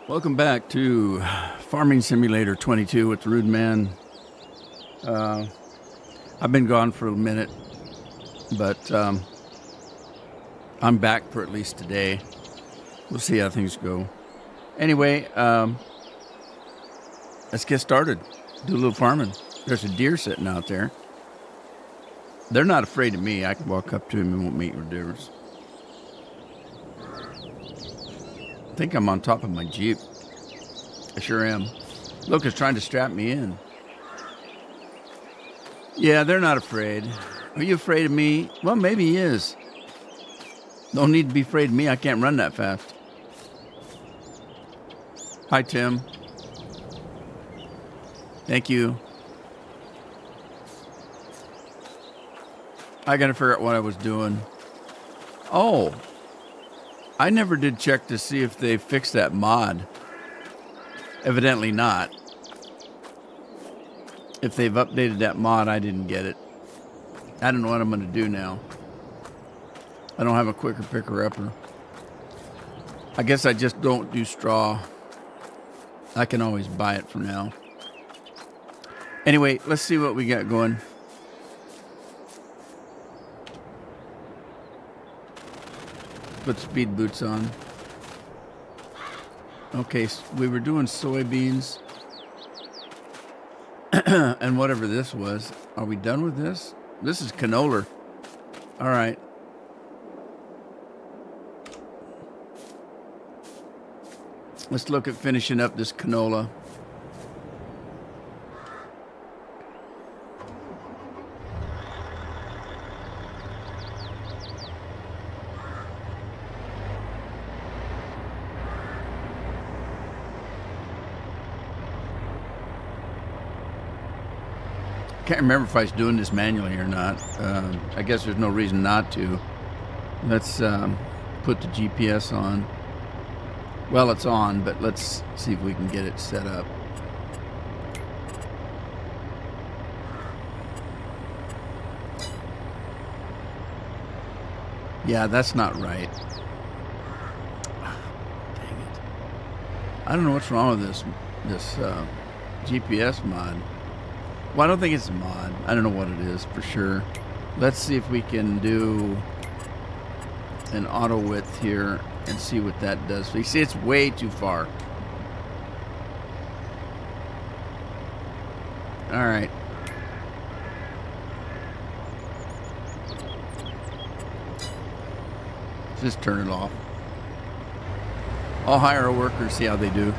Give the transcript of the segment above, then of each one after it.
Welcome back to Farming Simulator 22 with the Rude Man. I've been gone for a minute, but I'm back for at least today. We'll see how things go. Anyway, let's get started. Do a little farming. There's a deer sitting out there. They're not afraid of me. I can walk up to him and won't make no difference. I think I'm on top of my Jeep. I sure am. Look, it's trying to strap me in. Yeah, they're not afraid. Are you afraid of me? Well, maybe he is. Don't need to be afraid of me. I can't run that fast. Hi, Tim. Thank you. I got to figure out what I was doing. Oh. I never did check to see if they fixed that mod. Evidently not. If they've updated that mod, I didn't get it. I don't know what I'm going to do now. I don't have a quicker picker-upper. I guess I just don't do straw. I can always buy it for now. Anyway, let's see what we got going. Put speed boots on. Okay, so we were doing soybeans. And whatever this was. Are we done with this? This is canola. All right. Let's look at finishing up this canola. Can't remember if I was doing this manually or not. I guess there's no reason not to. Let's put the GPS on. Well, it's on, but let's see if we can get it set up. Yeah, that's not right. Dang it. I don't know what's wrong with this GPS mod. Well, I don't think it's a mod. I don't know what it is for sure. Let's see if we can do an auto width here and see what that does. You see, it's way too far. All right. Just turn it off. I'll hire a worker, see how they do.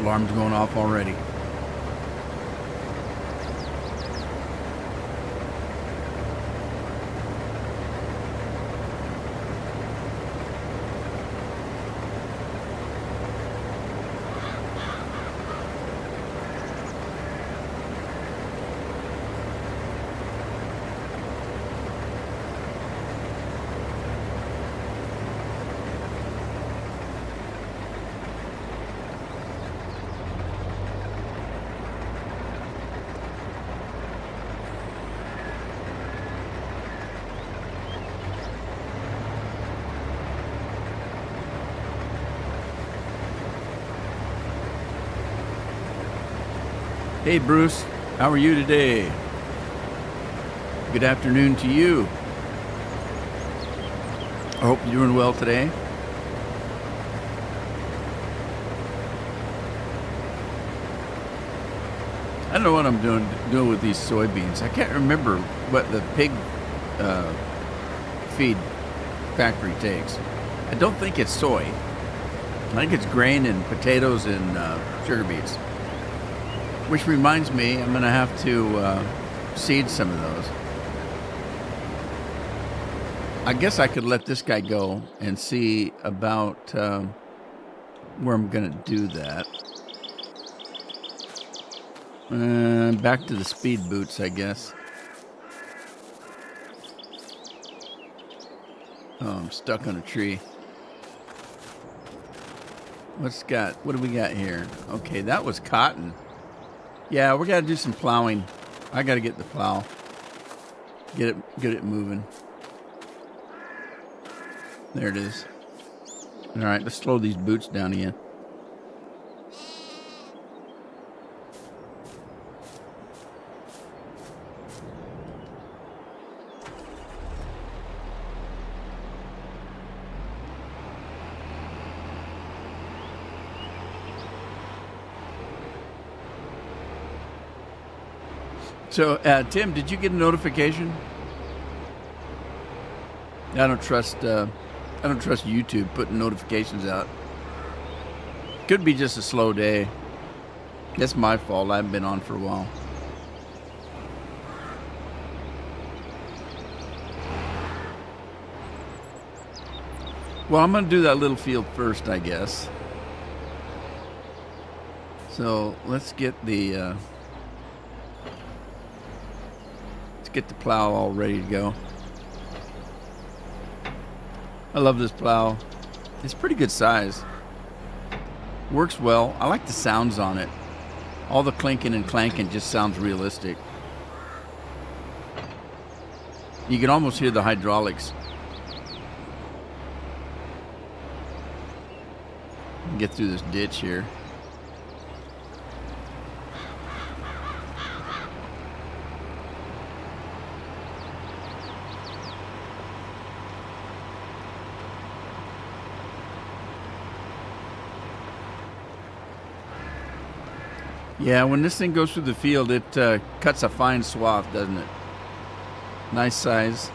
Alarm's going off already. Hey Bruce, how are you today? Good afternoon to you. I hope you're doing well today. I don't know what I'm doing with these soybeans. I can't remember what the pig feed factory takes. I don't think it's soy. I think it's grain and potatoes and sugar beets. Which reminds me, I'm going to have to seed some of those. I guess I could let this guy go and see about where I'm going to do that. Back to the speed boots, I guess. Oh, I'm stuck on a tree. What do we got here? Okay, that was cotton. Yeah, we got to do some plowing. I got to get the plow. Get it moving. There it is. All right, let's slow these boots down again. So, Tim, did you get a notification? I don't trust YouTube putting notifications out. Could be just a slow day. That's my fault. I haven't been on for a while. Well, I'm going to do that little field first, I guess. So let's get the plow all ready to go. I love this plow. It's pretty good size. Works well. I like the sounds on it. All the clinking and clanking just sounds realistic. You can almost hear the hydraulics. Get through this ditch here. Yeah, when this thing goes through the field, it cuts a fine swath, doesn't it? Nice size.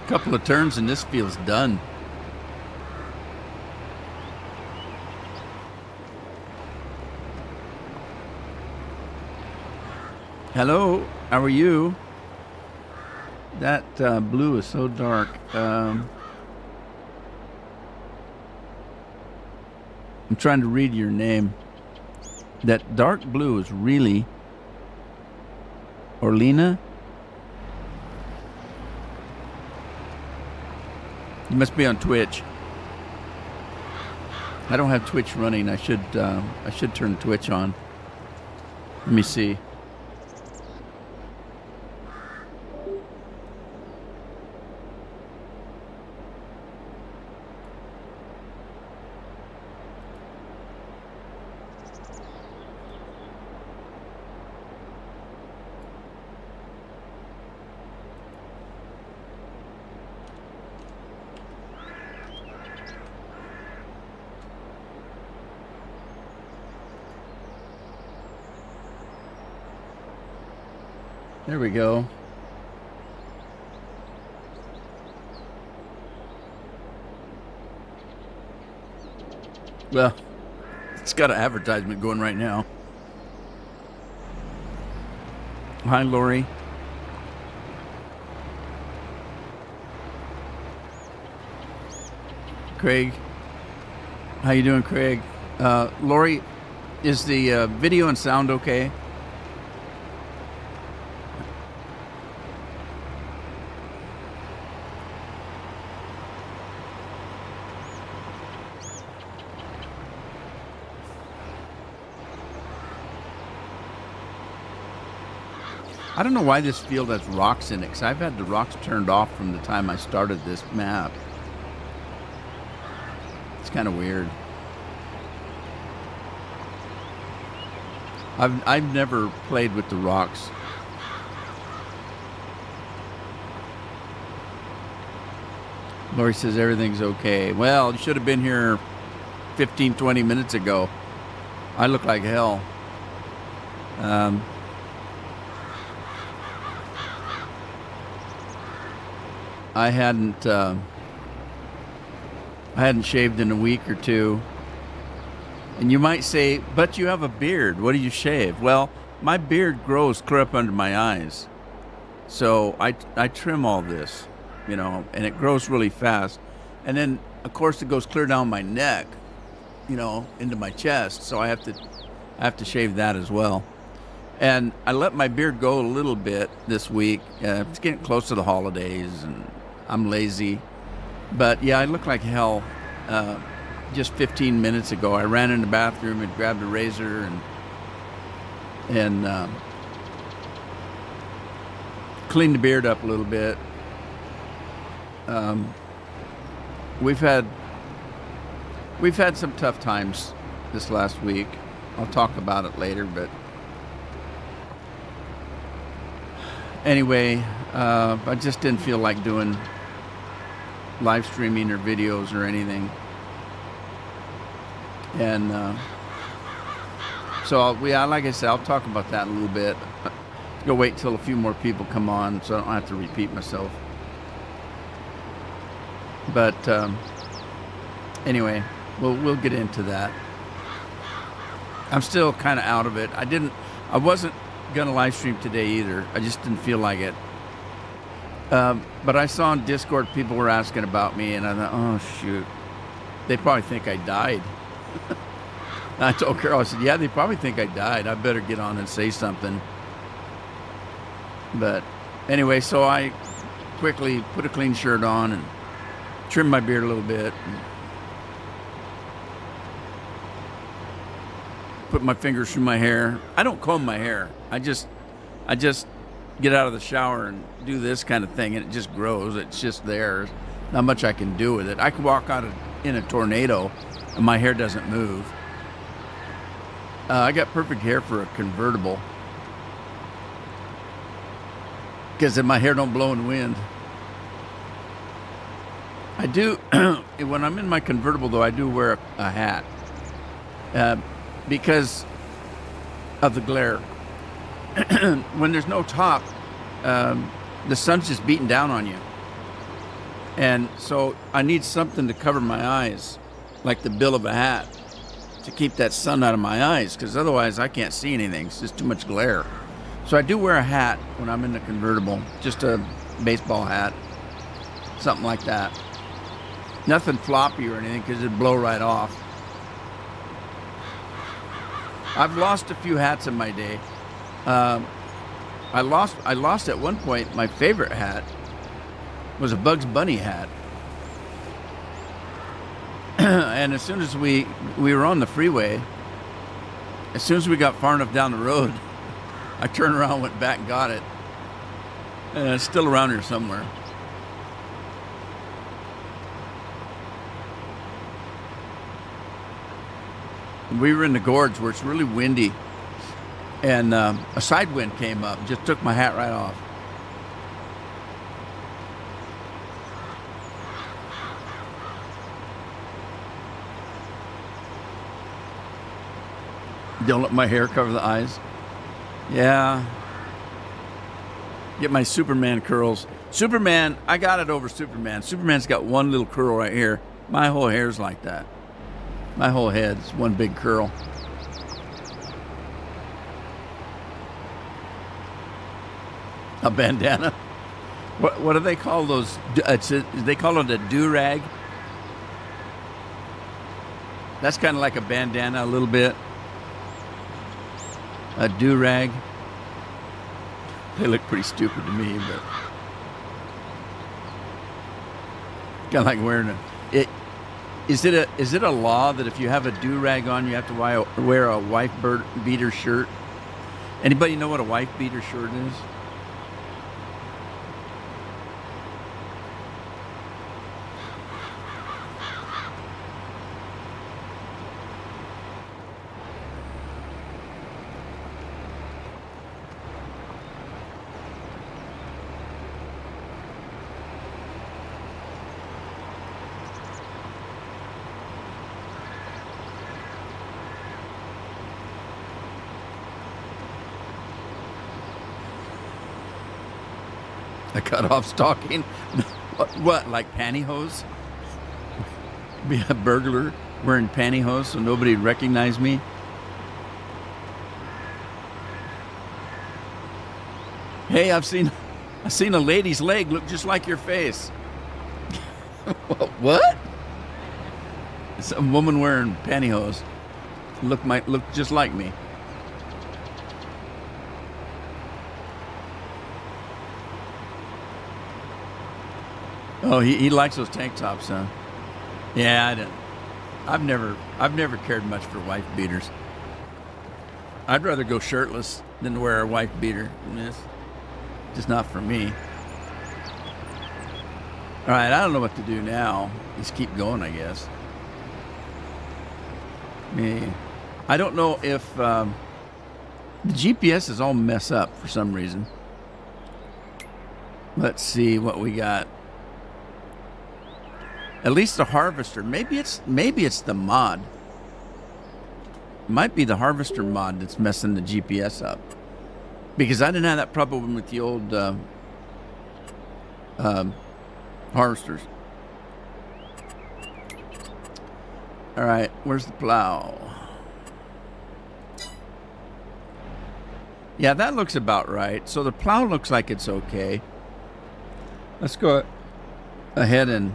Couple of turns and this field's done. Hello, how are you? That blue is so dark. I'm trying to read your name. That dark blue is really Orlina? You must be on Twitch. I don't have Twitch running. I should turn Twitch on. Let me see. There we go. Well, it's got an advertisement going right now. Hi, Lori. Craig. How you doing, Craig? Lori, is the video and sound okay? I don't know why this field has rocks in it, because I've had the rocks turned off from the time I started this map. It's kind of weird. I've never played with the rocks. Lori says everything's okay. Well, you should have been here 15, 20 minutes ago. I look like hell. Um, I hadn't shaved in a week or two. And you might say, but you have a beard. What do you shave? Well, my beard grows clear up under my eyes. So I trim all this, and it grows really fast. And then, of course, it goes clear down my neck, into my chest. So I have to shave that as well. And I let my beard go a little bit this week. It's getting close to the holidays, and I'm lazy. But yeah, I look like hell. Just 15 minutes ago, I ran in the bathroom and grabbed a razor and cleaned the beard up a little bit. We've had some tough times this last week. I'll talk about it later, but anyway, I just didn't feel like doing live streaming or videos or anything. And like I said, I'll talk about that in a little bit. Go wait till a few more people come on, so I don't have to repeat myself. But anyway, we'll get into that. I'm still kind of out of it. I wasn't gonna live stream today either. I just didn't feel like it. But I saw on Discord people were asking about me, and I thought, oh shoot, they probably think I died. I told Carol, I said, yeah, they probably think I died. I better get on and say something. But anyway, so I quickly put a clean shirt on and trimmed my beard a little bit. And put my fingers through my hair. I don't comb my hair. I just get out of the shower and do this kind of thing, and it just grows. It's just there. Not much I can do with it. I can walk out in a tornado and my hair doesn't move. I got perfect hair for a convertible because my hair don't blow in the wind. I do, when I'm in my convertible though, I do wear a hat because of the glare. When there's no top, the sun's just beating down on you. And so I need something to cover my eyes, like the bill of a hat, to keep that sun out of my eyes, because otherwise I can't see anything. It's just too much glare. So I do wear a hat when I'm in the convertible, just a baseball hat, something like that. Nothing floppy or anything, because it'd blow right off. I've lost a few hats in my day. I lost at one point, my favorite hat was a Bugs Bunny hat. And as soon as we were on the freeway, as soon as we got far enough down the road, I turned around, went back and got it. And it's still around here somewhere. We were in the gorge where it's really windy, and a side wind came up, just took my hat right off. Don't let my hair cover the eyes. Yeah. Get my Superman curls. Superman, I got it over Superman. Superman's got one little curl right here. My whole hair's like that. My whole head's one big curl. A bandana. What do they call those? They call it a do-rag. That's kind of like a bandana a little bit. A do-rag. They look pretty stupid to me, but kind of like wearing it. Is it a law that if you have a do-rag on, you have to wear a wife beater shirt? Anybody know what a wife beater shirt is? I cut off stalking. What, like pantyhose? Be a burglar wearing pantyhose so nobody would recognize me? Hey, I've seen a lady's leg look just like your face. What? Some woman wearing pantyhose look just like me. Oh, he likes those tank tops, huh? Yeah, I don't. I've never cared much for wife beaters. I'd rather go shirtless than to wear a wife beater. It's just not for me. All right, I don't know what to do now. Just keep going, I guess. Me, I don't know if the GPS is all messed up for some reason. Let's see what we got. At least the harvester. Maybe it's the mod. It might be the harvester mod that's messing the GPS up. Because I didn't have that problem with the old harvesters. All right, where's the plow? Yeah, that looks about right. So the plow looks like it's okay. Let's go ahead and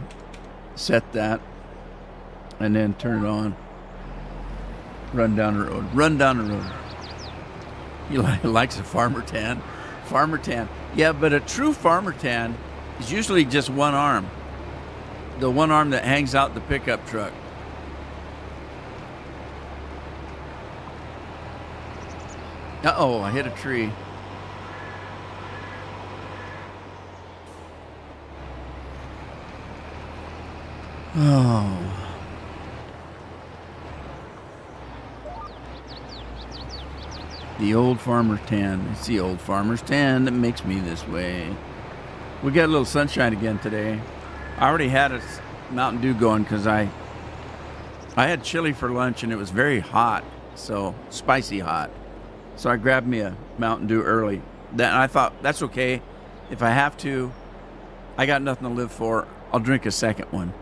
set that and then turn it on. Run down the road. Run down the road. He likes a farmer tan. Farmer tan. Yeah, but a true farmer tan is usually just one arm. The one arm that hangs out the pickup truck. Uh-oh, I hit a tree. Oh. The old farmer's tan. It's the old farmer's tan that makes me this way. We got a little sunshine again today. I already had a Mountain Dew going because I had chili for lunch and it was very hot, so spicy hot. So I grabbed me a Mountain Dew early. Then I thought, that's okay. If I have to, I got nothing to live for. I'll drink a second one.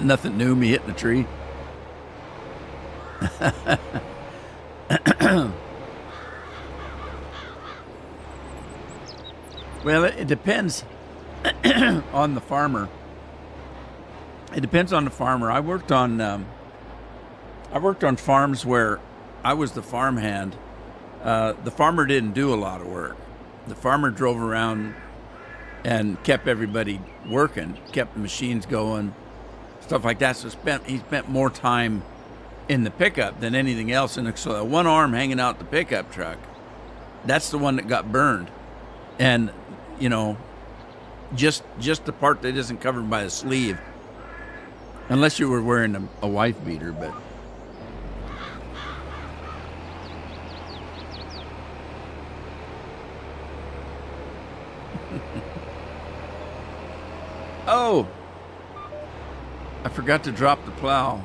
Nothing new, me hitting a tree. Well, it depends on the farmer. It depends on the farmer. I worked on farms where I was the farmhand. The farmer didn't do a lot of work. The farmer drove around and kept everybody working, kept the machines going, stuff like that. So he spent more time in the pickup than anything else. And so that one arm hanging out the pickup truck, that's the one that got burned. And you know, just the part that isn't covered by a sleeve, unless you were wearing a wife beater. But oh, I forgot to drop the plow.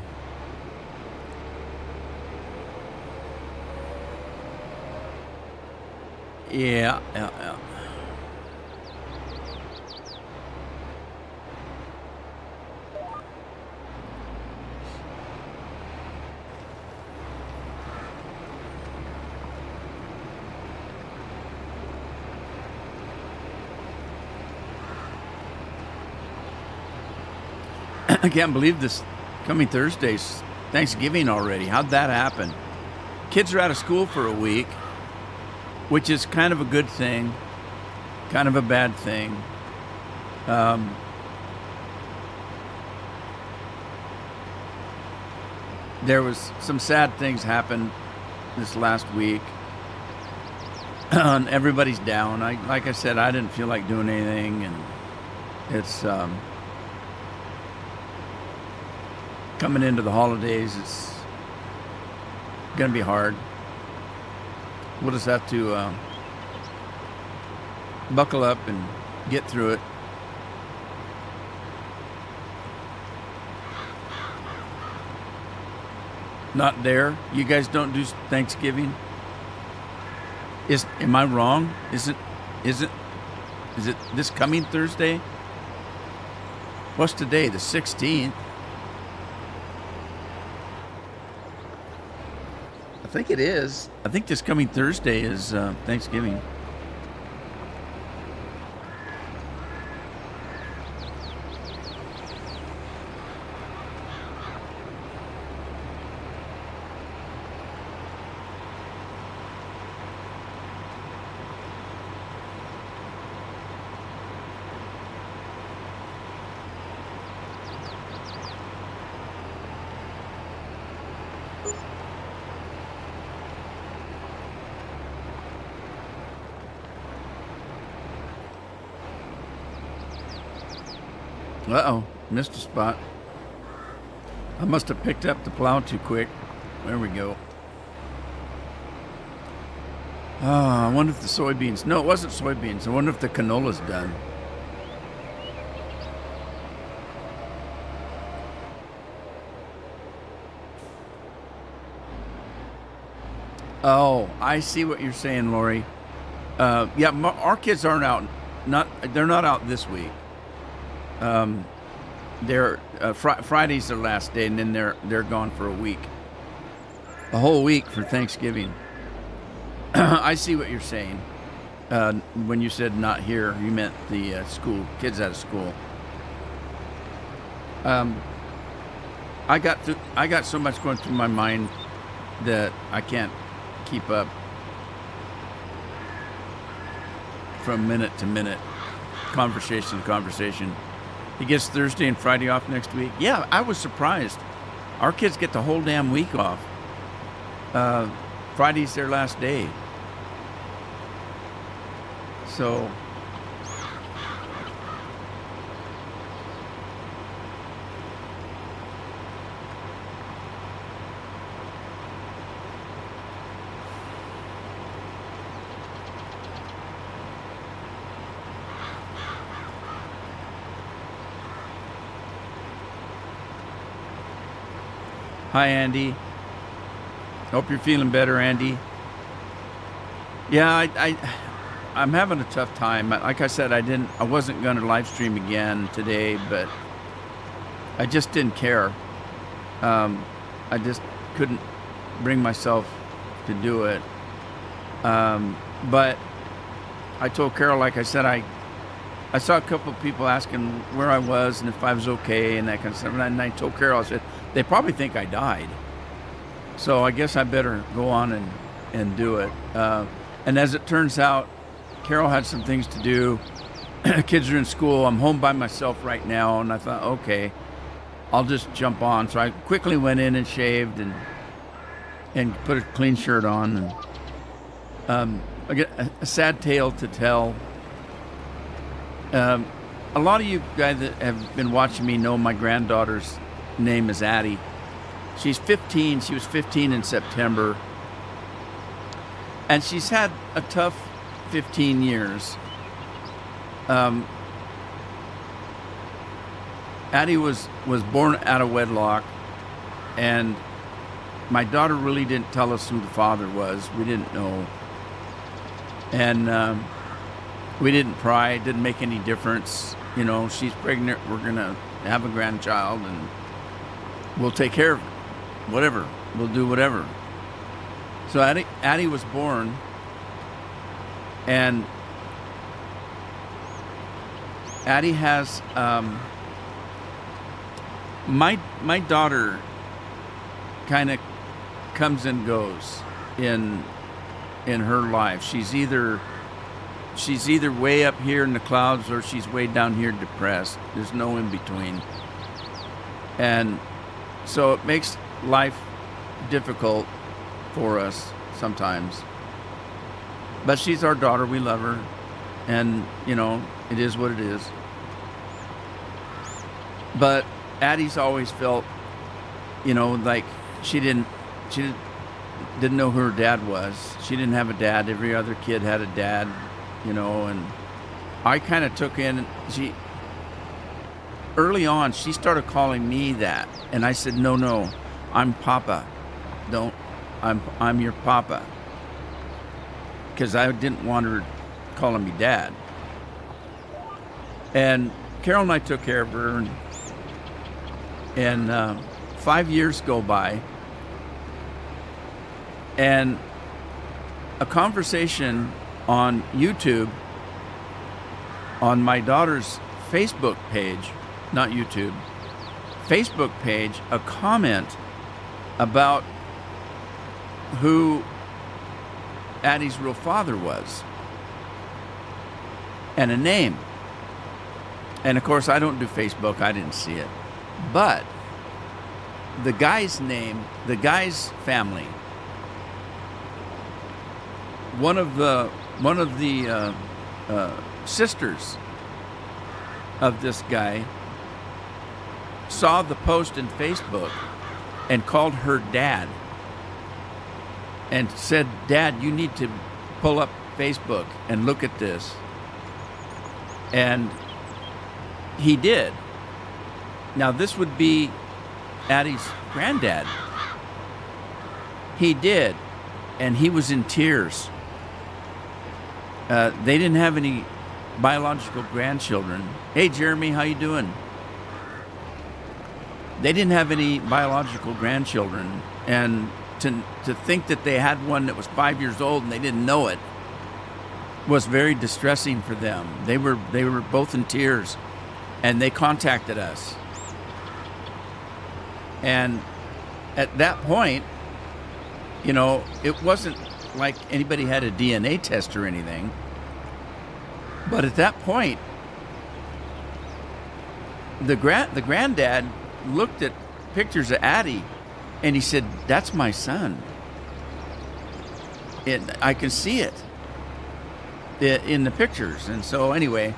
Yeah. I can't believe this coming Thursday's Thanksgiving already. How'd that happen? Kids are out of school for a week, which is kind of a good thing, kind of a bad thing. There was some sad things happened this last week. Everybody's down. Like I said, I didn't feel like doing anything, and it's coming into the holidays. It's gonna be hard. We'll just have to buckle up and get through it. Not there. You guys don't do Thanksgiving? Am I wrong? Is it this coming Thursday? What's today? The 16th. I think it is. I think this coming Thursday is Thanksgiving. Uh-oh, missed a spot. I must have picked up the plow too quick. There we go. I wonder if the soybeans... No, it wasn't soybeans. I wonder if the canola's done. Oh, I see what you're saying, Lori. Yeah, our kids aren't out. They're not out this week. They're Friday's their last day, and then they're gone for a week, a whole week for Thanksgiving. I see what you're saying. When you said not here, you meant the school kids out of school. I got so much going through my mind that I can't keep up from minute to minute, conversation to conversation. He gets Thursday and Friday off next week. Yeah, I was surprised. Our kids get the whole damn week off. Friday's their last day. So hi, Andy. Hope you're feeling better, Andy. Yeah, I'm having a tough time. Like I said, I wasn't going to live stream again today, but I just didn't care. I just couldn't bring myself to do it. But I told Carol, like I said, I saw a couple of people asking where I was and if I was okay and that kind of stuff. And I told Carol, I said, they probably think I died. So I guess I better go on and do it. And as it turns out, Carol had some things to do. Kids are in school. I'm home by myself right now. And I thought, okay, I'll just jump on. So I quickly went in and shaved and put a clean shirt on. And I get a sad tale to tell. A lot of you guys that have been watching me know my granddaughter's name is Addie. She's 15. She was 15 in September. And she's had a tough 15 years. Addie was born out of wedlock, and my daughter really didn't tell us who the father was. We didn't know. And we didn't pry. It didn't make any difference. You know, she's pregnant. We're going to have a grandchild, and we'll take care of it. Whatever. We'll do whatever. So Addie was born, and Addie has my daughter kind of comes and goes in her life. She's either way up here in the clouds or she's way down here depressed. There's no in between. And so it makes life difficult for us sometimes. But she's our daughter. We love her. And, you know, it is what it is. But Addie's always felt, you know, like she didn't know who her dad was. She didn't have a dad. Every other kid had a dad, you know, and I kind of took in, early on, she started calling me that. And I said, no, I'm Papa. I'm your Papa. Because I didn't want her calling me Dad. And Carol and I took care of her, and 5 years go by, and a conversation on YouTube on my daughter's Facebook page, not YouTube, Facebook page, a comment about who Addie's real father was, and a name. And of course, I don't do Facebook. I didn't see it. But the guy's name, the guy's family, one of the sisters of this guy saw the post in Facebook and called her dad and said, "Dad, you need to pull up Facebook and look at this." And he did. Now, this would be Addie's granddad. He did, and he was in tears. They didn't have any biological grandchildren. Hey, Jeremy, how you doing? They didn't have any biological grandchildren, and to think that they had one that was 5 years old and they didn't know it was very distressing for them. They were both in tears, and they contacted us. And at that point, it wasn't like anybody had a DNA test or anything. But at that point, the granddad looked at pictures of Addie, and he said, "That's my son. I can see it in the pictures." And so anyway,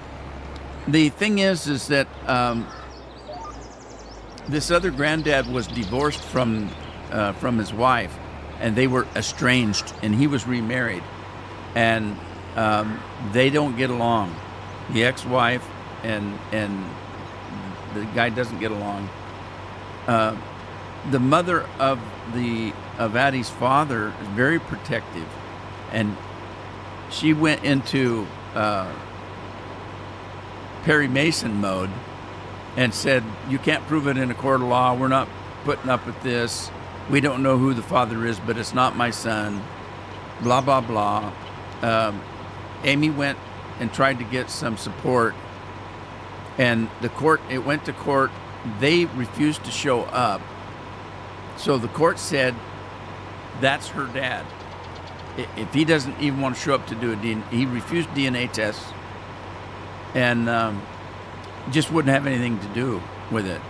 the thing is that this other granddad was divorced from his wife, and they were estranged, and he was remarried, and they don't get along. The ex-wife and the guy doesn't get along. The mother of Addie's father is very protective, and she went into Perry Mason mode and said, "You can't prove it in a court of law. We're not putting up with this. We don't know who the father is, but it's not my son." Blah, blah, blah. Amy went and tried to get some support, and it went to court. They refused to show up. So the court said, that's her dad. If he doesn't even want to show up to do a DNA, he refused DNA tests, and just wouldn't have anything to do with it.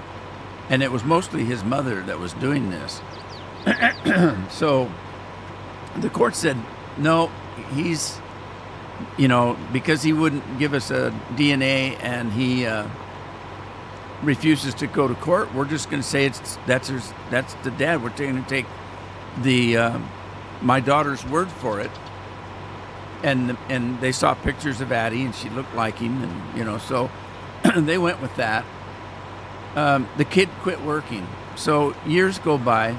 And it was mostly his mother that was doing this. So the court said, no, he's, because he wouldn't give us a DNA and he refuses to go to court, we're just going to say that's the dad. We're going to take my daughter's word for it. And they saw pictures of Addie, and she looked like him, and so they went with that. The kid quit working. So years go by.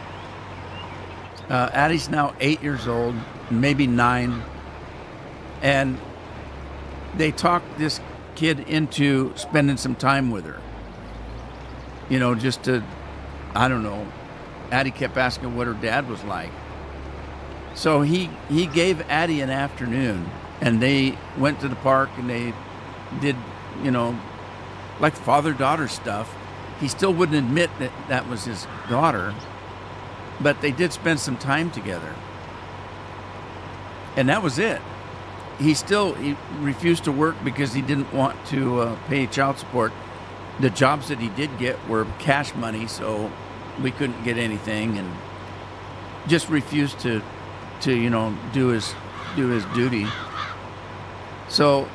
Addie's now 8 years old, maybe 9, and they talked this kid into spending some time with her. Just to, I don't know. Addie kept asking what her dad was like. So he gave Addie an afternoon, and they went to the park, and they did, like father-daughter stuff. He still wouldn't admit that that was his daughter, but they did spend some time together. And that was it. He refused to work because he didn't want to pay child support. The jobs that he did get were cash money, so we couldn't get anything, and just refused to do his duty. So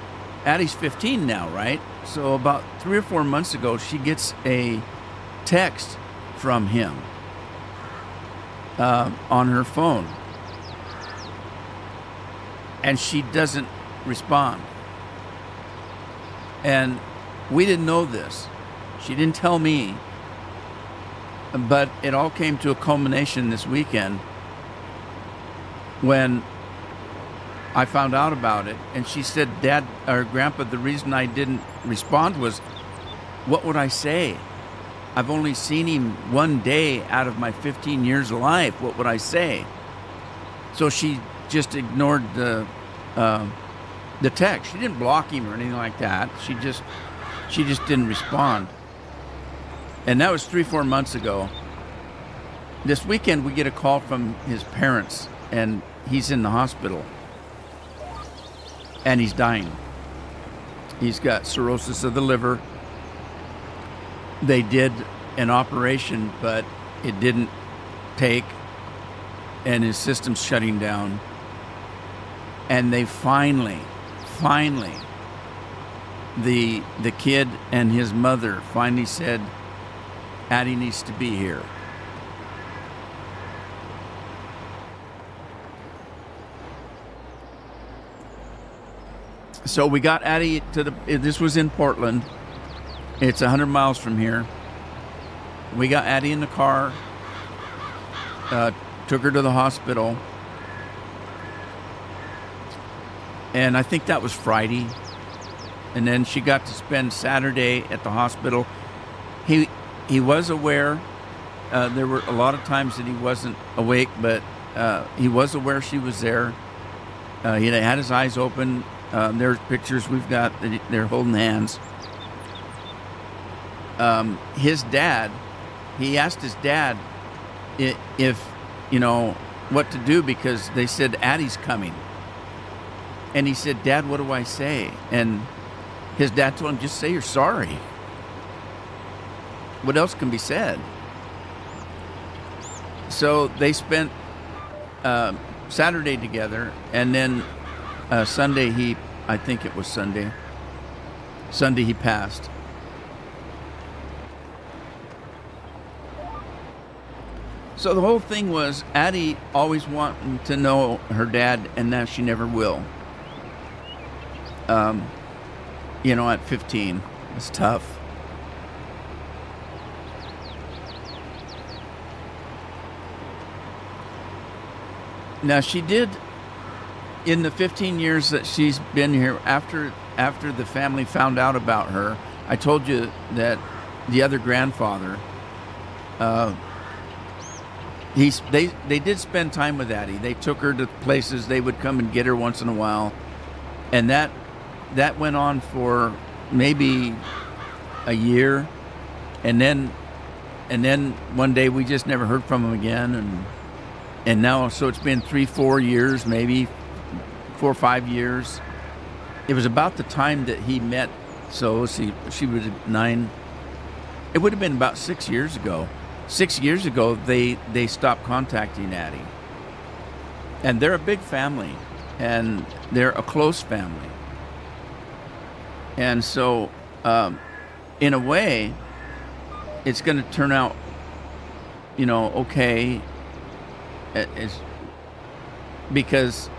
Addie's 15 now, right? So about 3 or 4 months ago, she gets a text from him on her phone, and she doesn't respond. And we didn't know this. She didn't tell me. But it all came to a culmination this weekend when I found out about it. And she said, Dad, or Grandpa, the reason I didn't respond was, what would I say? I've only seen him one day out of my 15 years of life. What would I say? So she just ignored the text. She didn't block him or anything like that. She just didn't respond. And that was 3-4 months ago. This weekend we get a call from his parents, and he's in the hospital. And he's dying. He's got cirrhosis of the liver. They did an operation, but it didn't take, and his system's shutting down. And they finally, the kid and his mother finally said, Addie needs to be here. So we got Addie this was in Portland. It's 100 miles from here. We got Addie in the car, took her to the hospital. And I think that was Friday. And then she got to spend Saturday at the hospital. He was aware. There were a lot of times that he wasn't awake, but he was aware she was there. He had his eyes open. There's pictures we've got that they're holding hands. His dad, he asked his dad if what to do, because they said Addie's coming. And he said, Dad, what do I say? And his dad told him, just say you're sorry. What else can be said? So they spent Saturday together, and then Sunday I think it was Sunday he passed. So the whole thing was Addie always wanting to know her dad, and now she never will. At 15, it's tough. Now she did, in the 15 years that she's been here, after the family found out about her, I told you that the other grandfather, they did spend time with Addie. They took her to places. They would come and get her once in a while, and that went on for maybe a year, and then one day we just never heard from him again, and now, so it's been 3-4 years, maybe 4 or 5 years. It was about the time that he met. So she was 9. It would have been about 6 years ago. 6 years ago, they stopped contacting Addie. And they're a big family, and they're a close family. And so, in a way, it's going to turn out, okay. It's because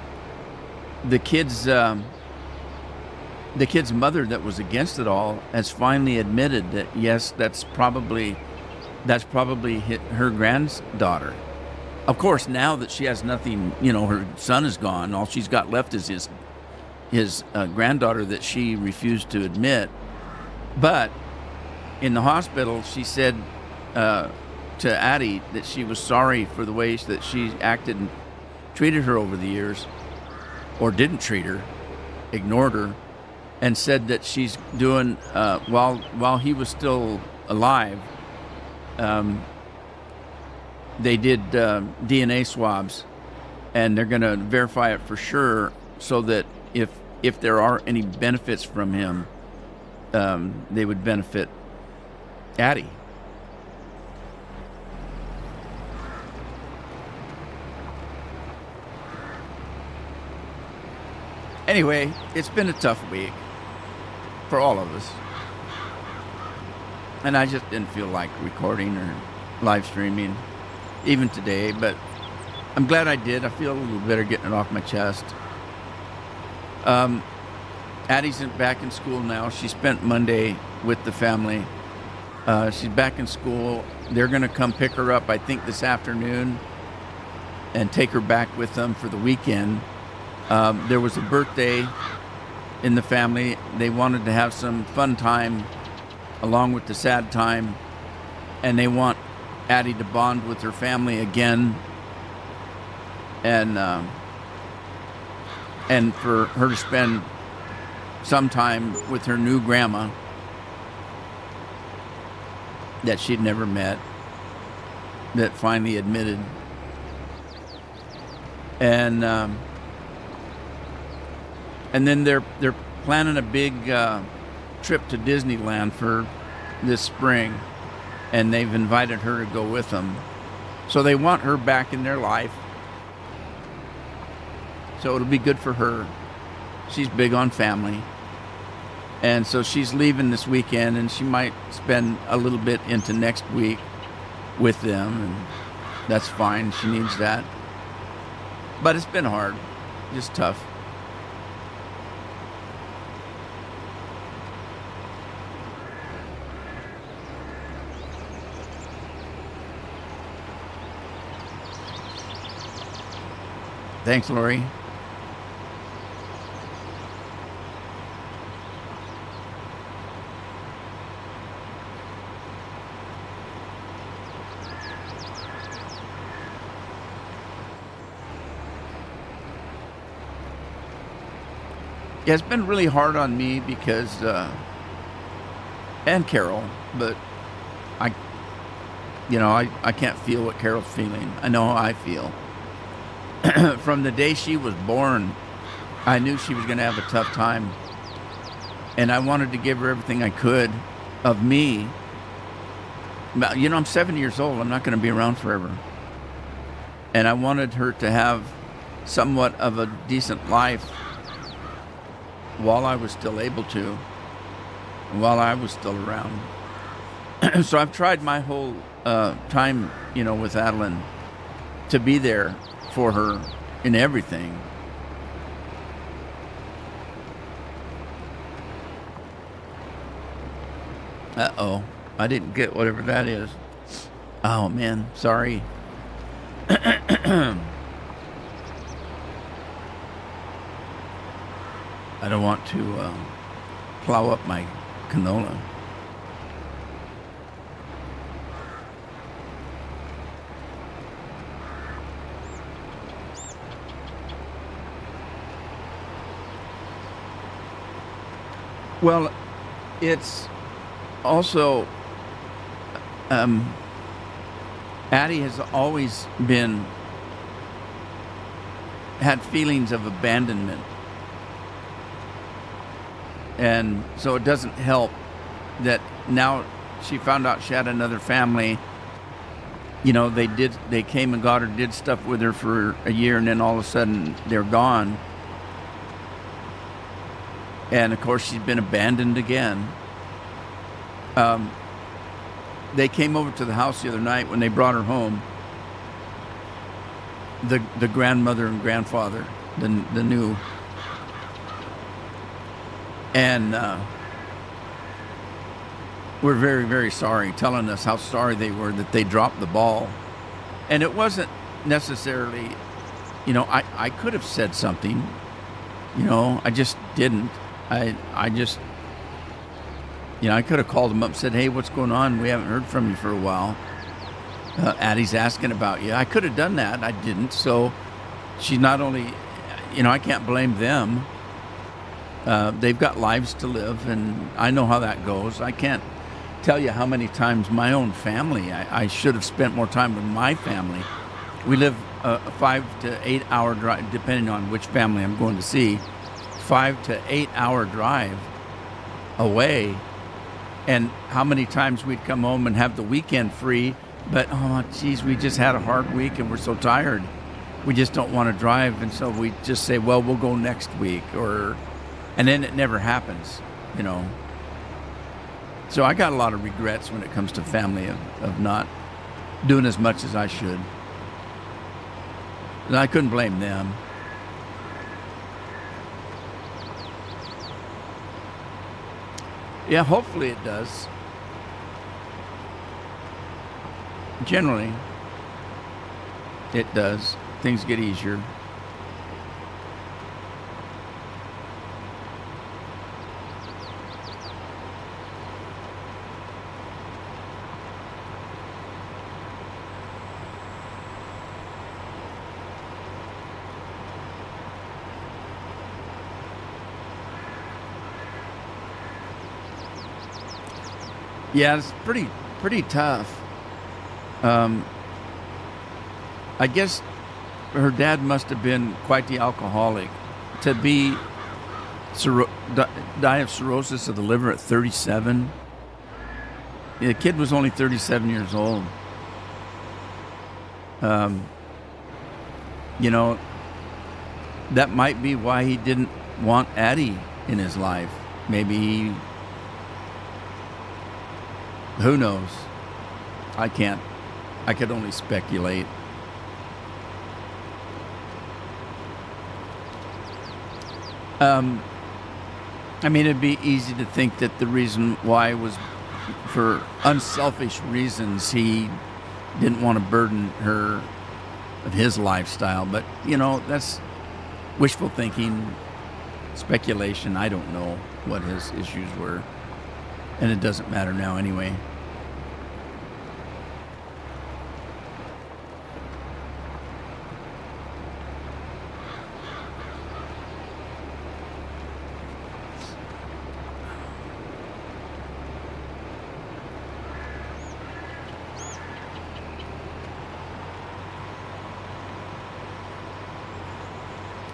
the kid's mother that was against it all has finally admitted that yes, that's probably her granddaughter. Of course, now that she has nothing, her son is gone. All she's got left is his granddaughter that she refused to admit. But in the hospital, she said to Addie that she was sorry for the ways that she acted and treated her over the years, or didn't treat her, ignored her, and said that she's doing, while he was still alive, they did DNA swabs, and they're going to verify it for sure, so that if there are any benefits from him, they would benefit Addie. Anyway, it's been a tough week for all of us. And I just didn't feel like recording or live streaming, even today, but I'm glad I did. I feel a little better getting it off my chest. Addie's back in school now. She spent Monday with the family. She's back in school. They're going to come pick her up, I think, this afternoon and take her back with them for the weekend. There was a birthday in the family. They wanted to have some fun time along with the sad time, and they want Addie to bond with her family again, and for her to spend some time with her new grandma that she'd never met, that finally admitted. And then they're planning a big trip to Disneyland for this spring, and they've invited her to go with them. So they want her back in their life. So it'll be good for her. She's big on family. And so she's leaving this weekend, and she might spend a little bit into next week with them, and that's fine. She needs that. But it's been hard, just tough. Thanks, Lori. Yeah, it's been really hard on me because, and Carol, but I can't feel what Carol's feeling. I know how I feel. From the day she was born, I knew she was going to have a tough time. And I wanted to give her everything I could of me. But, I'm 7 years old. I'm not going to be around forever. And I wanted her to have somewhat of a decent life while I was still able to, and while I was still around. So I've tried my whole time, with Adeline, to be there for her in everything. Uh-oh, I didn't get whatever that is. Oh, man, sorry. I don't want to plow up my canola. Well, it's also, Addie has always had feelings of abandonment. And so it doesn't help that now she found out she had another family. They came and got her, did stuff with her for a year, and then all of a sudden they're gone. And of course she's been abandoned again. They came over to the house the other night when they brought her home. The grandmother and grandfather, the new. And we're very, very sorry, telling us how sorry they were that they dropped the ball. And it wasn't necessarily, I could have said something, I just didn't. I just, I could have called them up and said, hey, what's going on? We haven't heard from you for a while. Addie's asking about you. I could have done that. I didn't. So she's not only, I can't blame them. They've got lives to live, and I know how that goes. I can't tell you how many times my own family, I should have spent more time with my family. We live a 5 to 8 hour drive, depending on which family I'm going to see, 5 to 8 hour drive away. And how many times we'd come home and have the weekend free, but, oh, geez, we just had a hard week and we're so tired. We just don't want to drive, and so we just say, well, we'll go next week, and then it never happens, So I got a lot of regrets when it comes to family of not doing as much as I should. And I couldn't blame them. Yeah, hopefully it does. Generally, it does. Things get easier. Yeah, it's pretty tough. Um, I guess her dad must have been quite the alcoholic to be die of cirrhosis of the liver at 37. The kid was only 37 years old. Um, you know, that might be why he didn't want Addie in his life. Maybe who knows? I can't. I could only speculate. I mean, it'd be easy to think that the reason why was for unselfish reasons. He didn't want to burden her of his lifestyle. But, that's wishful thinking, speculation. I don't know what his issues were. And it doesn't matter now anyway.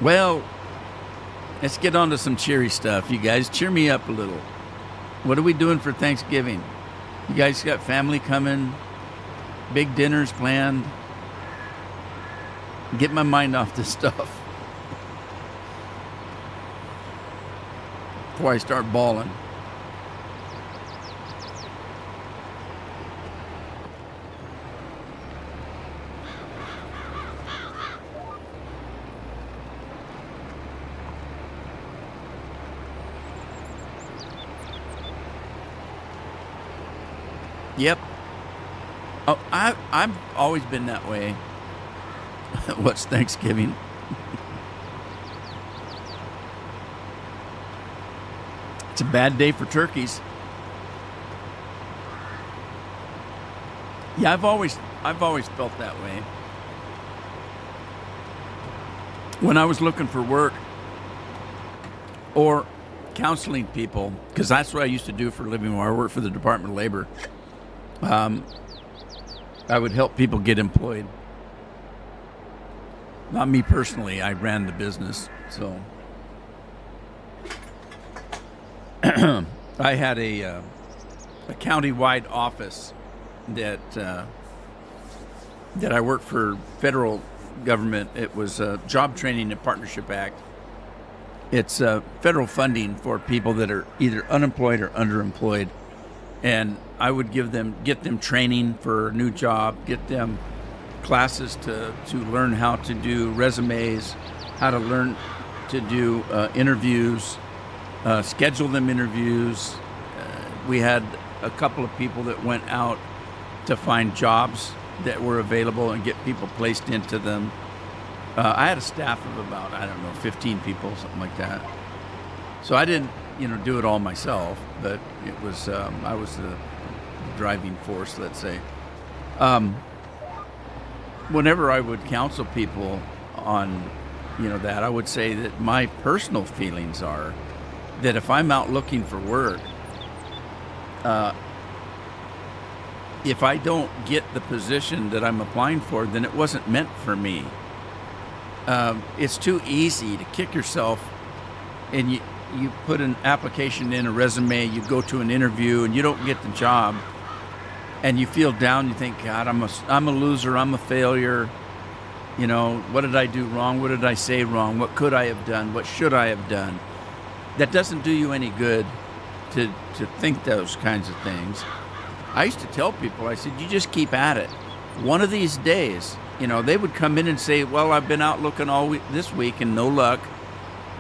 Well, let's get on to some cheery stuff. You guys, cheer me up a little. What are we doing for Thanksgiving? You guys got family coming? Big dinners planned? Get my mind off this stuff before I start bawling. Yep. Oh, I've always been that way. What's Thanksgiving? It's a bad day for turkeys. Yeah, I've always felt that way. When I was looking for work or counseling people, because that's what I used to do for a living when I worked for the Department of Labor. I would help people get employed. Not me personally. I ran the business, so I had a county-wide office that I worked for federal government. It was a Job Training and Partnership Act. It's federal funding for people that are either unemployed or underemployed. And I would get them training for a new job, get them classes to learn how to do resumes, how to learn to do interviews, schedule them interviews. We had a couple of people that went out to find jobs that were available and get people placed into them. I had a staff of about, 15 people, something like that. So I didn't, do it all myself, but it was, I was the driving force, let's say. Whenever I would counsel people on, that, I would say that my personal feelings are that if I'm out looking for work, if I don't get the position that I'm applying for, then it wasn't meant for me. It's too easy to kick yourself, and you put an application in, a resume, you go to an interview, and you don't get the job, and you feel down. You think, God, I'm a loser. I'm a failure. What did I do wrong? What did I say wrong? What could I have done? What should I have done? That doesn't do you any good to think those kinds of things. I used to tell people, I said, you just keep at it. One of these days, they would come in and say, well, I've been out looking all this week and no luck.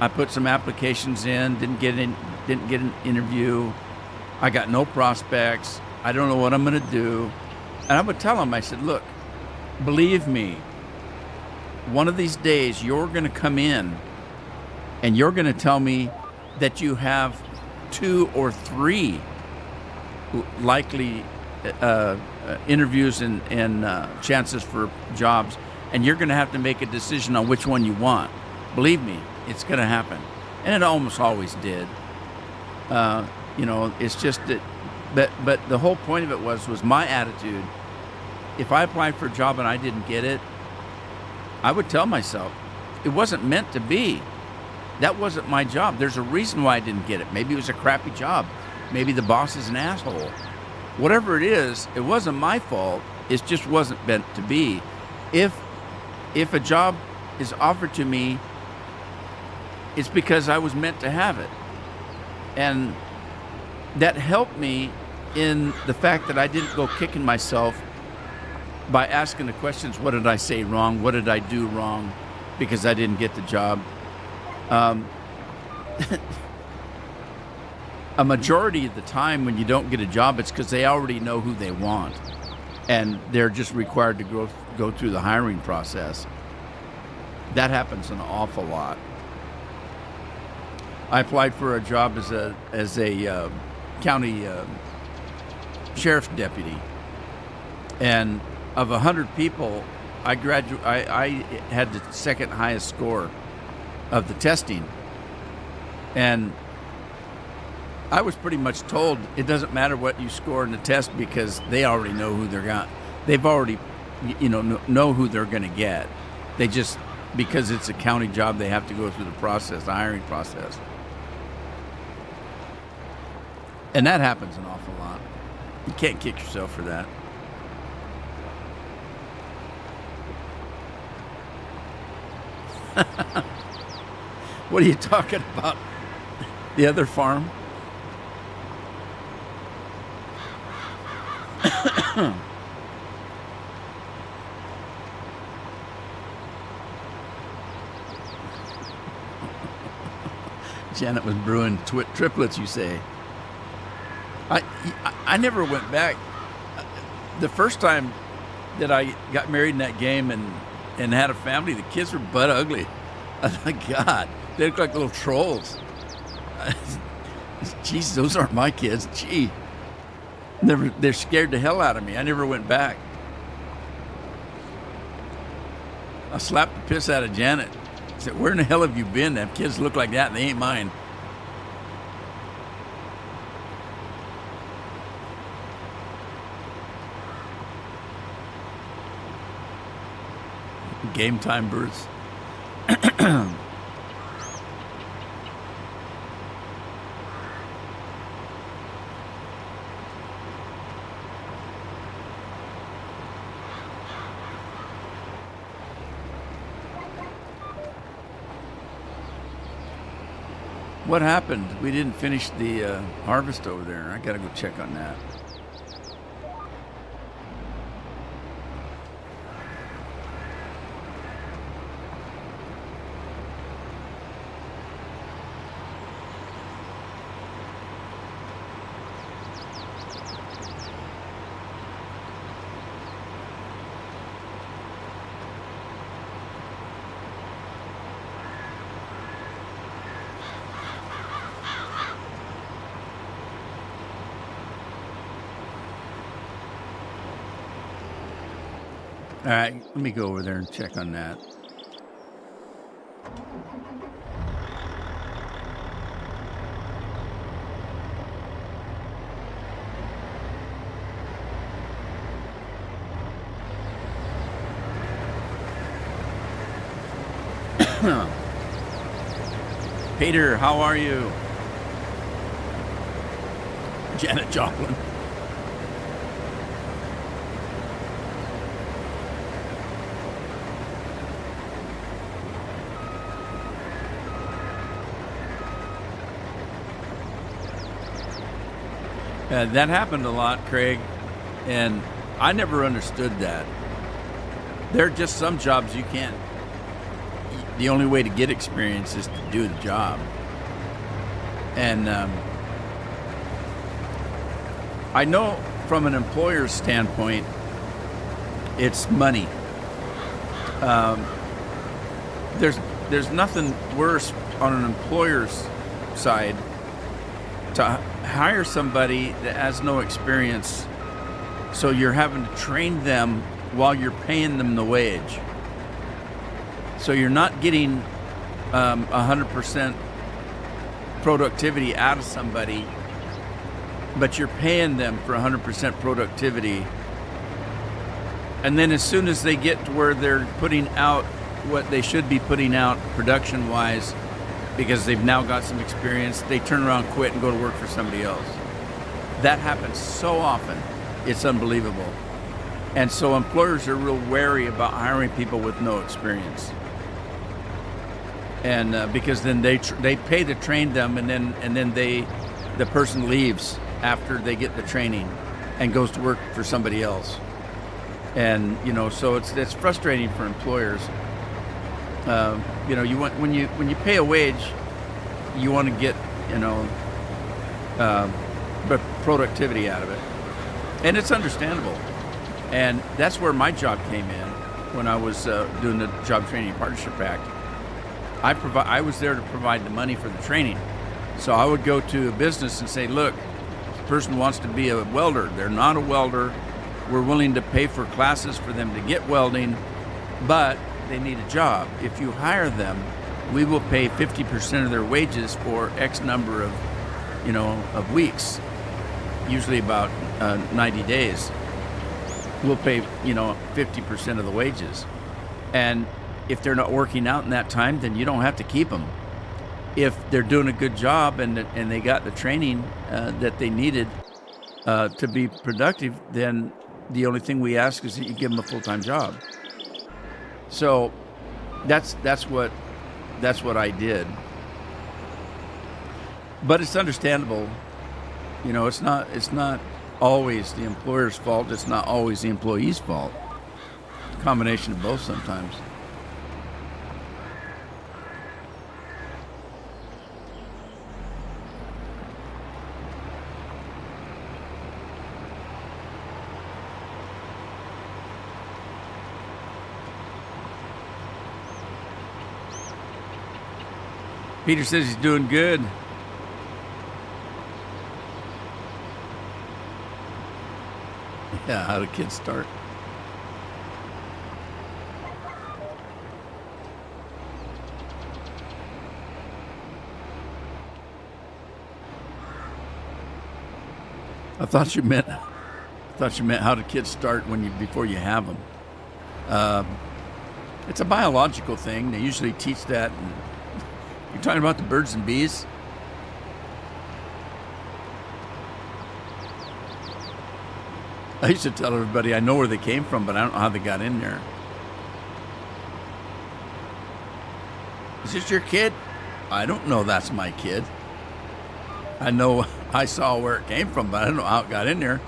I put some applications in, didn't get an interview. I got no prospects. I don't know what I'm going to do. And I would tell them, I said, look, believe me, one of these days you're going to come in and you're going to tell me that you have 2 or 3 likely interviews and chances for jobs, and you're going to have to make a decision on which one you want. Believe me, it's going to happen. And it almost always did. It's just that, but the whole point of it was my attitude. If I applied for a job and I didn't get it, I would tell myself, it wasn't meant to be. That wasn't my job. There's a reason why I didn't get it. Maybe it was a crappy job. Maybe the boss is an asshole. Whatever it is, it wasn't my fault. It just wasn't meant to be. If a job is offered to me, it's because I was meant to have it. And that helped me in the fact that I didn't go kicking myself by asking the questions, what did I say wrong? What did I do wrong because I didn't get the job? A majority of the time when you don't get a job, it's because they already know who they want. And they're just required to go through the hiring process. That happens an awful lot. I applied for a job as a county sheriff's deputy, and of 100 people, I had the second highest score of the testing, and I was pretty much told it doesn't matter what you score in the test because they already know who they've already know who they're going to get. They just, because it's a county job, they have to go through the hiring process. And that happens an awful lot. You can't kick yourself for that. What are you talking about? The other farm? Janet was brewing triplets, you say. I never went back. The first time that I got married in that game and had a family, the kids were butt ugly. Oh my God, they look like little trolls. Jeez, those aren't my kids. Gee, they're scared the hell out of me. I never went back. I slapped the piss out of Janet. I said, where in the hell have you been? Them kids look like that and they ain't mine. Game time birds. What happened? We didn't finish the harvest over there. I gotta go check on that. All right, let me go over there and check on that. Peter, how are you? Janet Joplin. That happened a lot, Craig, and I never understood that. There are just some jobs you can't. The only way to get experience is to do the job. And I know from an employer's standpoint, it's money. Um, there's nothing worse on an employer's side to hire somebody that has no experience, so you're having to train them while you're paying them the wage. So you're not getting 100% productivity out of somebody, but you're paying them for 100% productivity. And then as soon as they get to where they're putting out what they should be putting out production-wise, because they've now got some experience, they turn around, quit, and go to work for somebody else. That happens so often. It's unbelievable. And so employers are real wary about hiring people with no experience. And because then they pay to train them, and then the person leaves after they get the training and goes to work for somebody else. And so it's frustrating for employers. You want when you pay a wage, you want to get productivity out of it, and it's understandable. And that's where my job came in when I was doing the Job Training Partnership Act. I was there to provide the money for the training. So I would go to a business and say, look, this person wants to be a welder. They're not a welder. We're willing to pay for classes for them to get welding, but they need a job. If you hire them, we will pay 50% of their wages for X number of weeks, usually about 90 days. We'll pay 50% of the wages. And if they're not working out in that time, then you don't have to keep them. If they're doing a good job and they got the training that they needed to be productive, then the only thing we ask is that you give them a full-time job. So that's what I did. But it's understandable. It's not always the employer's fault. It's not always the employee's fault. It's a combination of both sometimes. Peter says he's doing good. Yeah, how do kids start? I thought you meant how do kids start before you have them. It's a biological thing. They usually teach that. You're talking about the birds and bees? I used to tell everybody I know where they came from, but I don't know how they got in there. Is this your kid? I don't know that's my kid. I know I saw where it came from, but I don't know how it got in there.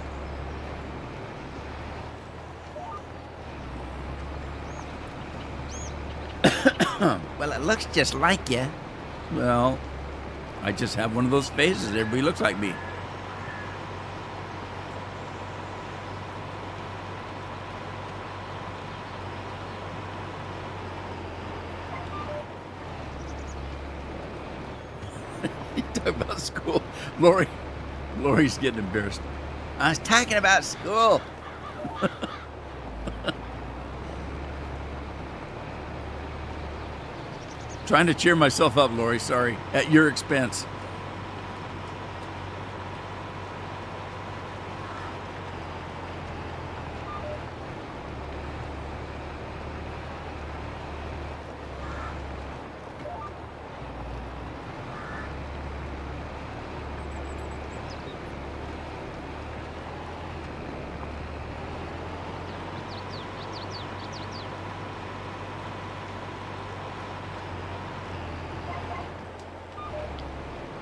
Well, it looks just like you. Well, I just have one of those faces. Everybody looks like me. You talk about school. Lori's getting embarrassed. I was talking about school. Trying to cheer myself up, Lori. Sorry. At your expense.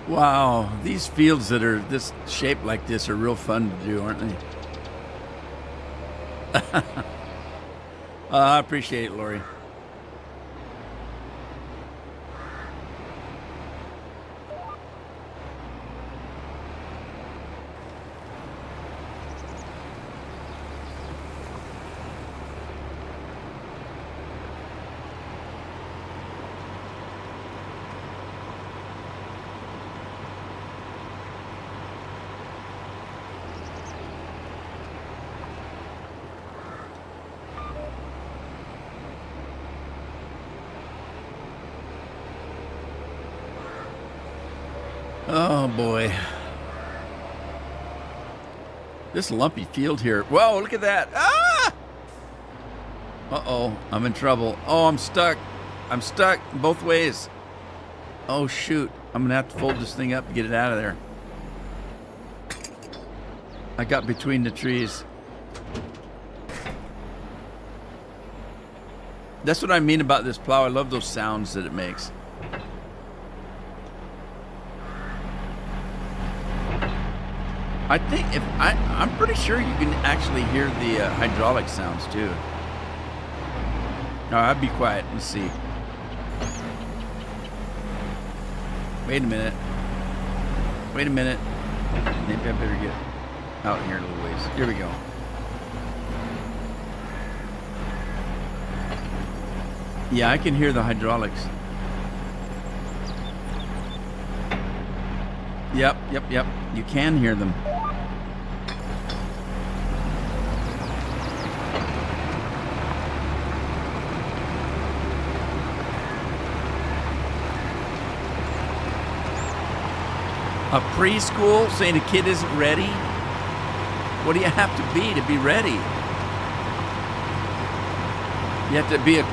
Wow, these fields that are this shaped like this are real fun to do, aren't they? I appreciate it, Lori. Oh boy. This lumpy field here. Whoa, look at that. Ah! Uh-oh, I'm in trouble. Oh, I'm stuck. I'm stuck both ways. Oh, shoot. I'm going to have to fold this thing up and get it out of there. I got between the trees. That's what I mean about this plow. I love those sounds that it makes. I think I'm pretty sure you can actually hear the hydraulic sounds too. All right, I'll be quiet. Let's see. Wait a minute. Wait a minute. Maybe I better get out here a little ways. Here we go. Yeah, I can hear the hydraulics. Yep. You can hear them. A preschool saying a kid isn't ready? What do you have to be ready? You have to be a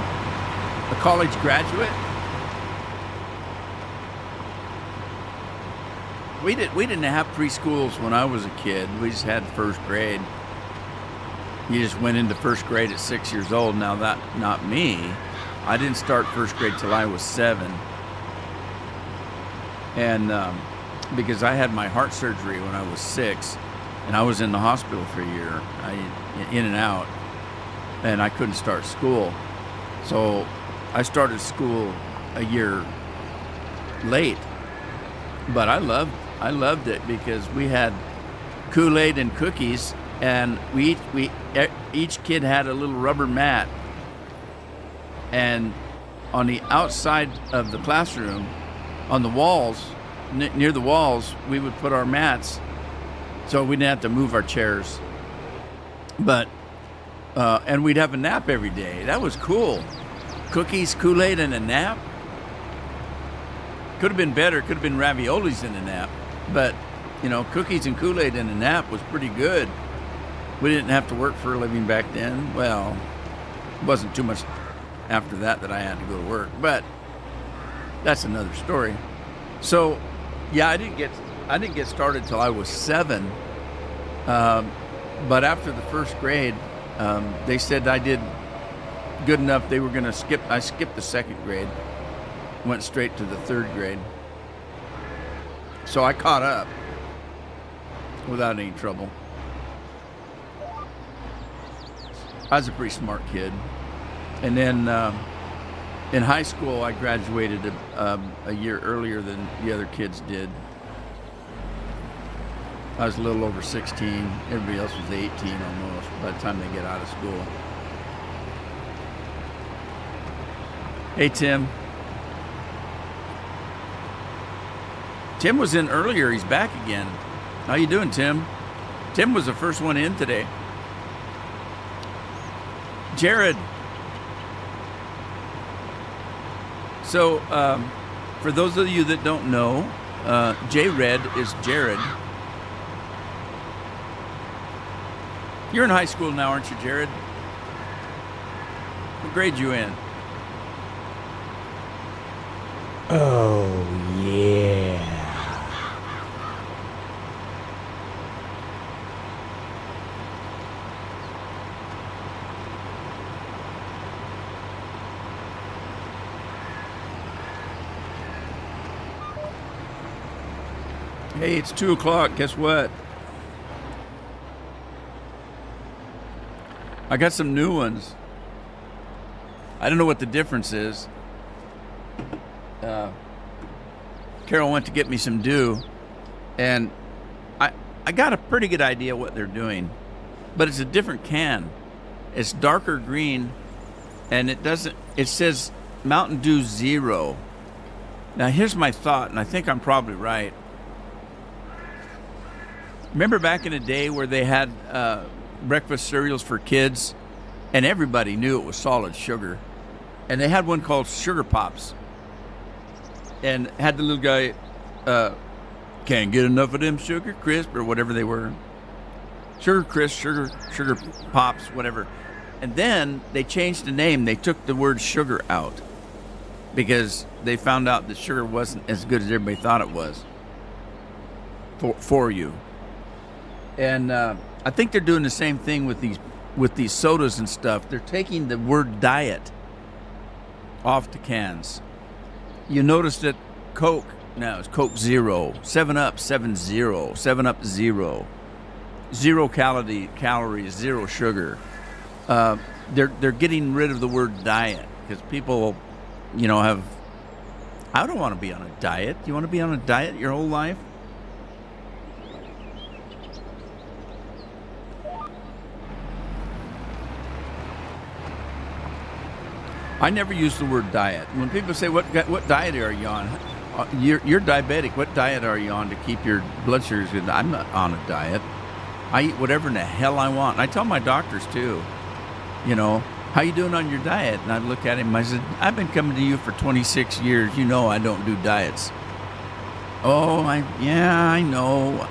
college graduate? We didn't have preschools when I was a kid. We just had first grade. You just went into first grade at 6 years old. Now not me. I didn't start first grade till I was 7. And because I had my heart surgery when I was 6, and I was in the hospital for a year, in and out, and I couldn't start school. So I started school a year late, but I loved it because we had Kool-Aid and cookies, and each kid had a little rubber mat, and on the outside of the classroom, on the walls, near the walls, we would put our mats so we didn't have to move our chairs. But and we'd have a nap every day. That was cool. Cookies, Kool-Aid, and a nap. Could have been better. Could have been raviolis in a nap. But, cookies and Kool-Aid in a nap was pretty good. We didn't have to work for a living back then. Well, it wasn't too much after that I had to go to work. But that's another story. So, yeah, I didn't get started till I was 7. But after the first grade, they said I did good enough. They were going to skip. I skipped the second grade, went straight to the third grade. So I caught up without any trouble. I was a pretty smart kid. And then in high school, I graduated a year earlier than the other kids did. I was a little over 16. Everybody else was 18 almost by the time they get out of school. Hey, Tim. Tim was in earlier. He's back again. How you doing, Tim? Tim was the first one in today. Jared. So, for those of you that don't know, J-Red is Jared. You're in high school now, aren't you, Jared? What grade you in? Oh, yeah. Hey, it's 2 o'clock. Guess what? I got some new ones. I don't know what the difference is. Carol went to get me some dew, and I got a pretty good idea what they're doing, but it's a different can. It's darker green, and it says Mountain Dew Zero. Now here's my thought, and I think I'm probably right. Remember back in the day where they had breakfast cereals for kids, and everybody knew it was solid sugar, and they had one called Sugar Pops, and had the little guy Can't get enough of them sugar crisp or whatever they were. Sugar crisp, sugar pops, whatever. And then they changed the name. They took the word sugar out because they found out that sugar wasn't as good as everybody thought it was for you. And I think they're doing the same thing with these sodas and stuff. They're taking the word diet off the cans. You notice that Coke now is Coke Zero, 7-Up 7-0, 7-Up Zero, 0 calories, 0 sugar. They're getting rid of the word diet because people, have. I don't want to be on a diet. You want to be on a diet your whole life? I never use the word diet. When people say, what diet are you on? You're diabetic. What diet are you on to keep your blood sugars good? I'm not on a diet. I eat whatever in the hell I want. And I tell my doctors, too, how you doing on your diet? And I look at him, I said, I've been coming to you for 26 years. You know I don't do diets. Oh, I know.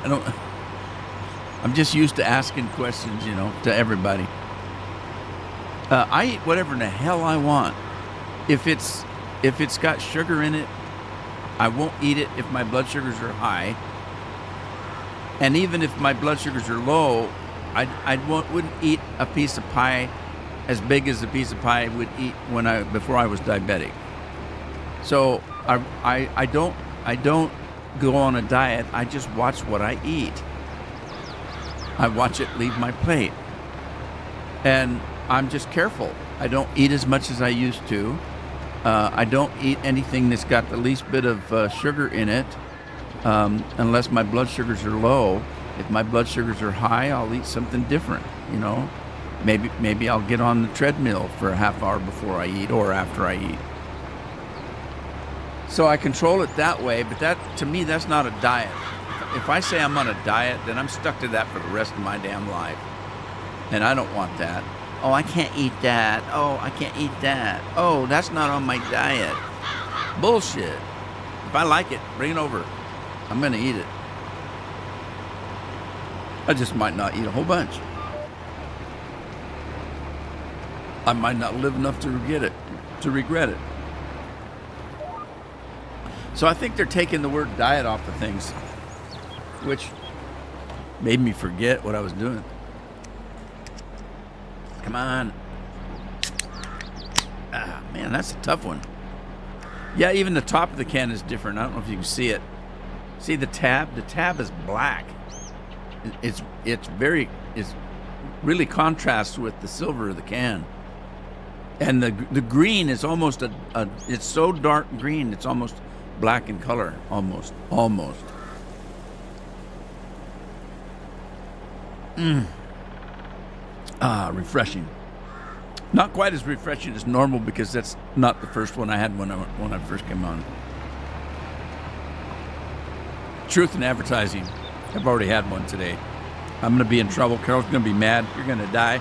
I'm just used to asking questions, to everybody. I eat whatever in the hell I want. If it's got sugar in it, I won't eat it if my blood sugars are high. And even if my blood sugars are low, I wouldn't eat a piece of pie as big as the piece of pie I would eat before I was diabetic. So I don't go on a diet. I just watch what I eat. I watch it leave my plate. And I'm just careful. I don't eat as much as I used to. I don't eat anything that's got the least bit of sugar in it, unless my blood sugars are low. If my blood sugars are high, I'll eat something different, Maybe I'll get on the treadmill for a half hour before I eat or after I eat. So I control it that way, but to me, that's not a diet. If I say I'm on a diet, then I'm stuck to that for the rest of my damn life. And I don't want that. Oh, I can't eat that. Oh, I can't eat that. Oh, that's not on my diet. Bullshit. If I like it, bring it over. I'm going to eat it. I just might not eat a whole bunch. I might not live enough to regret it. So I think they're taking the word diet off of things, which made me forget what I was doing. Come on. Ah, man, that's a tough one. Yeah, even the top of the can is different. I don't know if you can see it. See the tab? The tab is black. It's really contrasts with the silver of the can. And the green is almost it's so dark green, it's almost black in color. Almost. Refreshing. Not quite as refreshing as normal because that's not the first one I had when I first came on. Truth in advertising. I've already had one today. I'm going to be in trouble. Carol's going to be mad. You're going to die.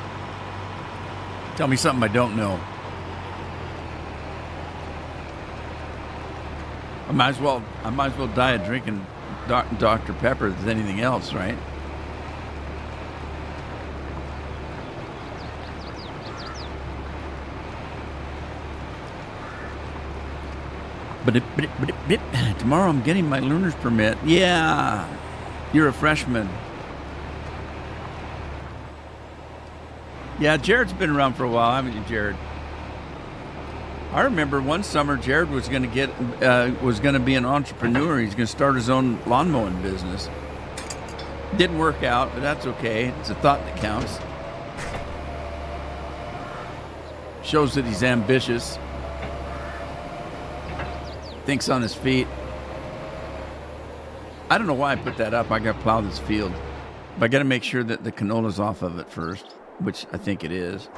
Tell me something I don't know. I might as well die of drinking Dr. Pepper as anything else, right? But tomorrow I'm getting my learner's permit. Yeah, you're a freshman. Yeah, Jared's been around for a while, haven't you, Jared? I remember one summer Jared was going to be an entrepreneur. He's going to start his own lawn mowing business. Didn't work out, but that's okay. It's a thought that counts. Shows that he's ambitious. Thinks on his feet. I don't know why I put that up. I got to plow this field. But I got to make sure that the canola's off of it first, which I think it is.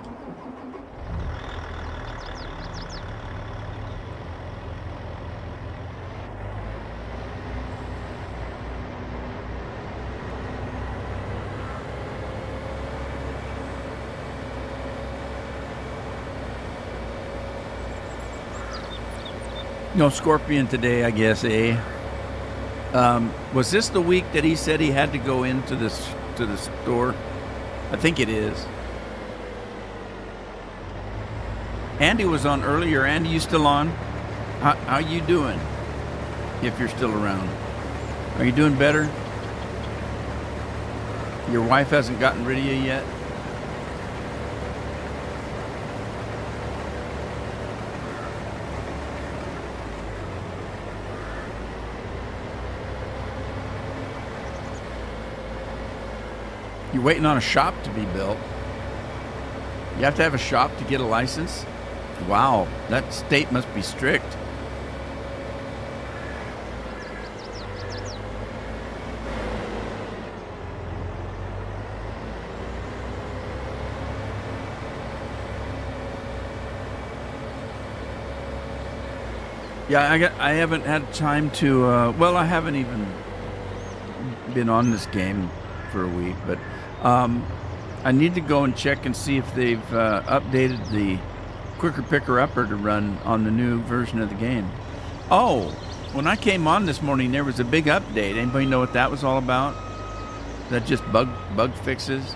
No scorpion today, I guess, eh? Was this the week that he said he had to go into this to the store? I think it is. Andy was on earlier. Andy, you still on? How you doing? If you're still around, are you doing better? Your wife hasn't gotten rid of you yet? You're waiting on a shop to be built. You have to have a shop to get a license? Wow, that state must be strict. Yeah, I haven't had time to, well, I haven't even been on this game for a week, but I need to go and check and see if they've updated the Quicker Picker Upper to run on the new version of the game. Oh, when I came on this morning, there was a big update. Anybody know what that was all about? That just bug fixes?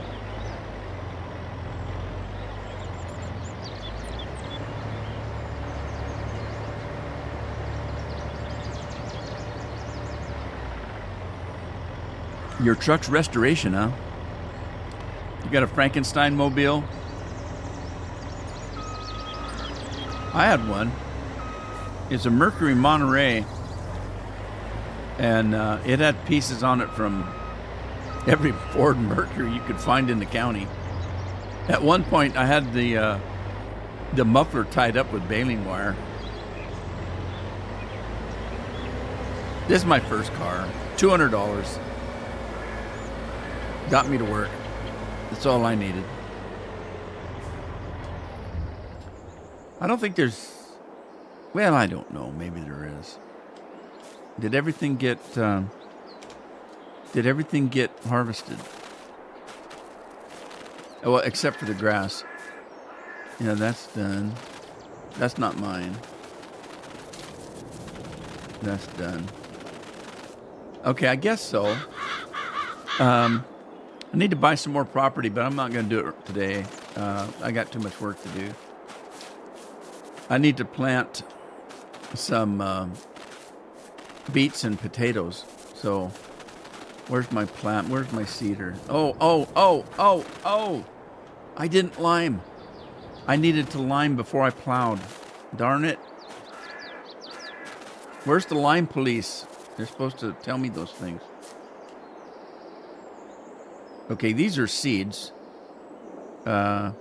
Your truck's restoration, huh? You got a Frankenstein mobile? I had one. It's a Mercury Monterey, and it had pieces on it from every Ford Mercury you could find in the county. At one point, I had the muffler tied up with baling wire. This is my first car. $200. Got me to work. That's all I needed. I don't think there's... Well, I don't know. Maybe there is. Did everything get harvested? Oh, well, except for the grass. Yeah, that's done. That's not mine. That's done. Okay, I guess so. I need to buy some more property, but I'm not going to do it today. I got too much work to do. I need to plant some beets and potatoes. So, where's my plant? Where's my cedar? Oh! I didn't lime. I needed to lime before I plowed. Darn it. Where's the lime police? They're supposed to tell me those things. Okay, these are seeds. Let's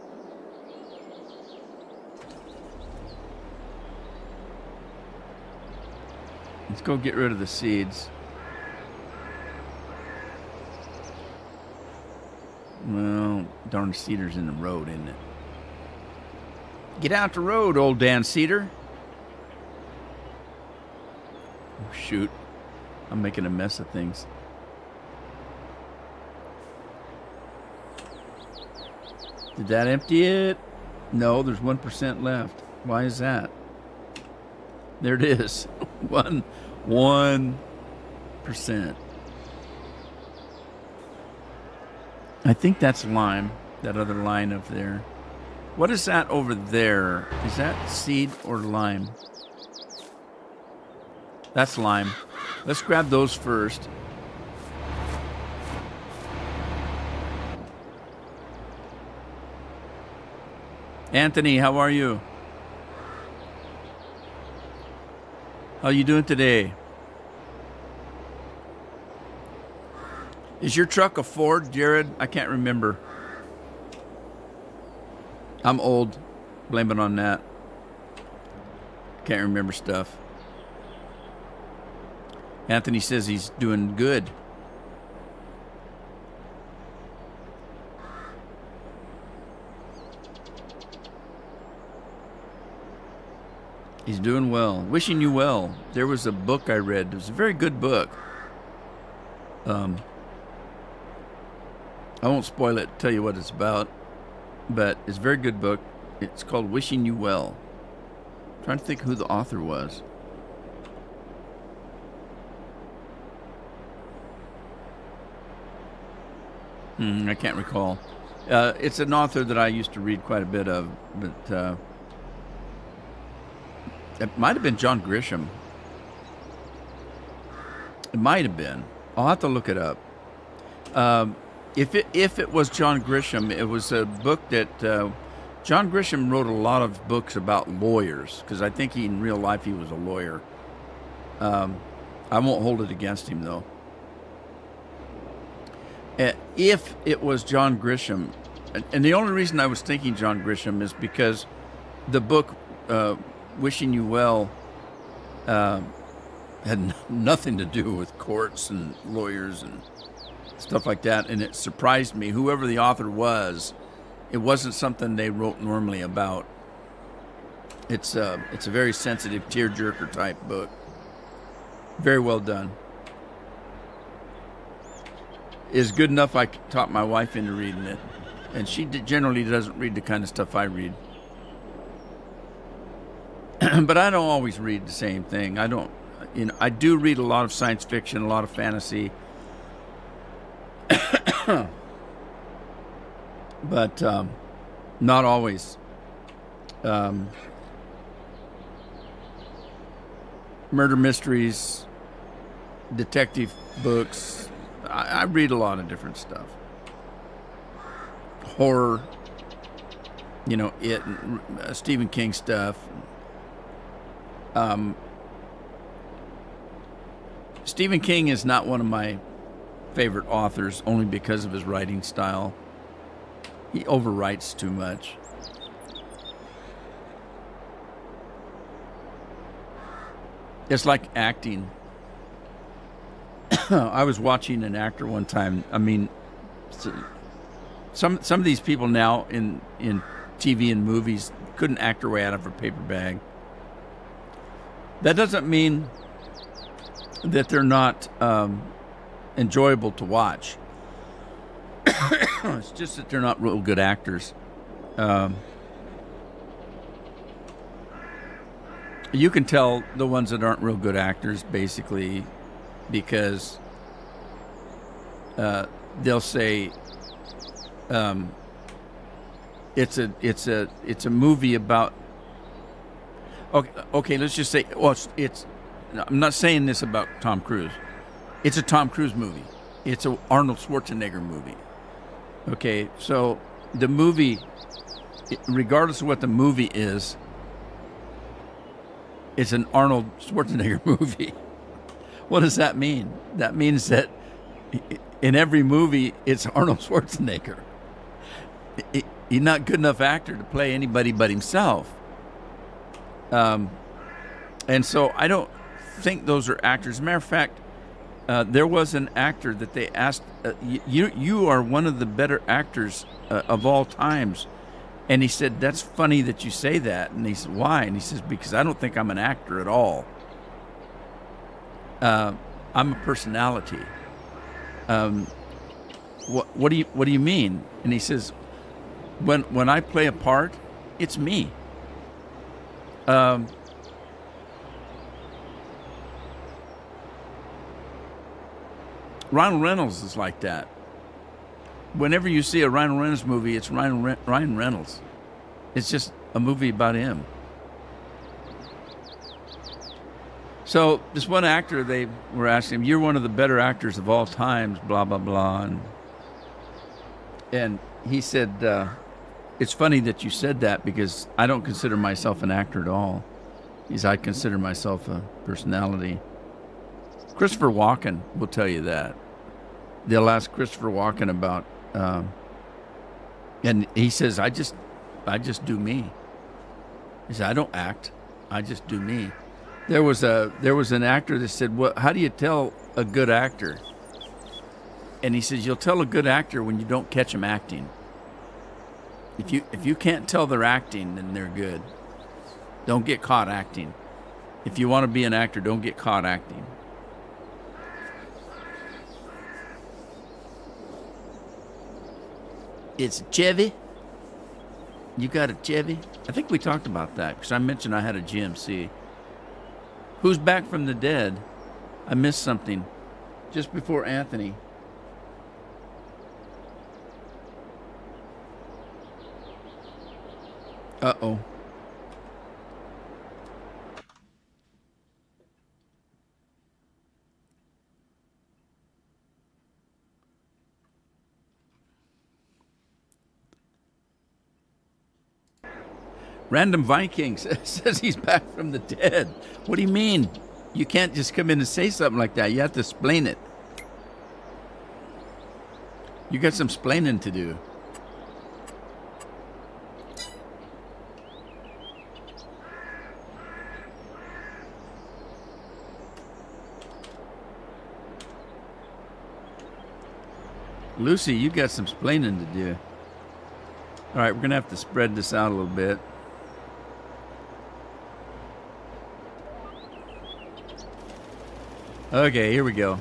go get rid of the seeds. Well, darn cedar's in the road, isn't it? Get out the road, old Dan Cedar. Oh, shoot. I'm making a mess of things. Did that empty it? No, there's 1% left. Why is that? There it is. 1%. I think that's lime, that other line up there. What is that over there? Is that seed or lime? That's lime. Let's grab those first. Anthony, how are you? How you doing today? Is your truck a Ford, Jared? I can't remember. I'm old. Blame it on that. Can't remember stuff. Anthony says he's doing good. He's doing well. Wishing you well. There was a book I read. It was a very good book. I won't spoil it, tell you what it's about, but it's a very good book. It's called Wishing You Well. I'm trying to think who the author was. I can't recall. It's an author that I used to read quite a bit of, but it might have been John Grisham. It might have been. I'll have to look it up. If it was John Grisham, it was a book that John Grisham wrote a lot of books about lawyers, because I think in real life he was a lawyer. I won't hold it against him, though. If it was John Grisham, and the only reason I was thinking John Grisham is because the book Wishing You Well had nothing to do with courts and lawyers and stuff like that, and it surprised me. Whoever the author was, it wasn't something they wrote normally about. It's a very sensitive, tearjerker type book. Very well done. It's good enough I taught my wife into reading it, and she generally doesn't read the kind of stuff I read. But I don't always read the same thing. I do read a lot of science fiction, a lot of fantasy. But not always. Murder mysteries, detective books. I read a lot of different stuff. Horror, Stephen King stuff. Stephen King is not one of my favorite authors, only because of his writing style. He overwrites too much. It's like acting. I was watching an actor one time. I mean, some of these people now in TV and movies couldn't act their way out of a paper bag. That doesn't mean that they're not enjoyable to watch. It's just that they're not real good actors. You can tell the ones that aren't real good actors, basically, because they'll say it's a movie about. Okay, let's just say, well, it's. I'm not saying this about Tom Cruise. It's a Tom Cruise movie. It's a Arnold Schwarzenegger movie. Okay, so the movie, regardless of what the movie is, it's an Arnold Schwarzenegger movie. What does that mean? That means that in every movie, it's Arnold Schwarzenegger. He's not good enough actor to play anybody but himself. And so I don't think those are actors. As a matter of fact, there was an actor that they asked, you are one of the better actors of all times. And he said, that's funny that you say that. And he said, why? And he says, because I don't think I'm an actor at all. I'm a personality. What do you mean? And he says, when I play a part, it's me. Ryan Reynolds is like that. Whenever you see a Ryan Reynolds movie, it's Ryan Reynolds. It's just a movie about him. So this one actor, they were asking him, you're one of the better actors of all times, blah, blah, blah. And he said, it's funny that you said that because I don't consider myself an actor at all. I consider myself a personality. Christopher Walken will tell you that. They'll ask Christopher Walken about, and he says, I just do me. He said, I don't act. I just do me. There was an actor that said, well, how do you tell a good actor? And he says, you'll tell a good actor when you don't catch them acting. If you can't tell they're acting, then they're good. Don't get caught acting. If you want to be an actor, don't get caught acting. It's a Chevy. You got a Chevy? I think we talked about that because I mentioned I had a GMC. Who's back from the dead? I missed something just before Anthony. Uh-oh. Random Viking says he's back from the dead. What do you mean? You can't just come in and say something like that. You have to explain it. You got some splaining to do. Lucy, you got some splaining to do. All right, we're going to have to spread this out a little bit. Okay, here we go.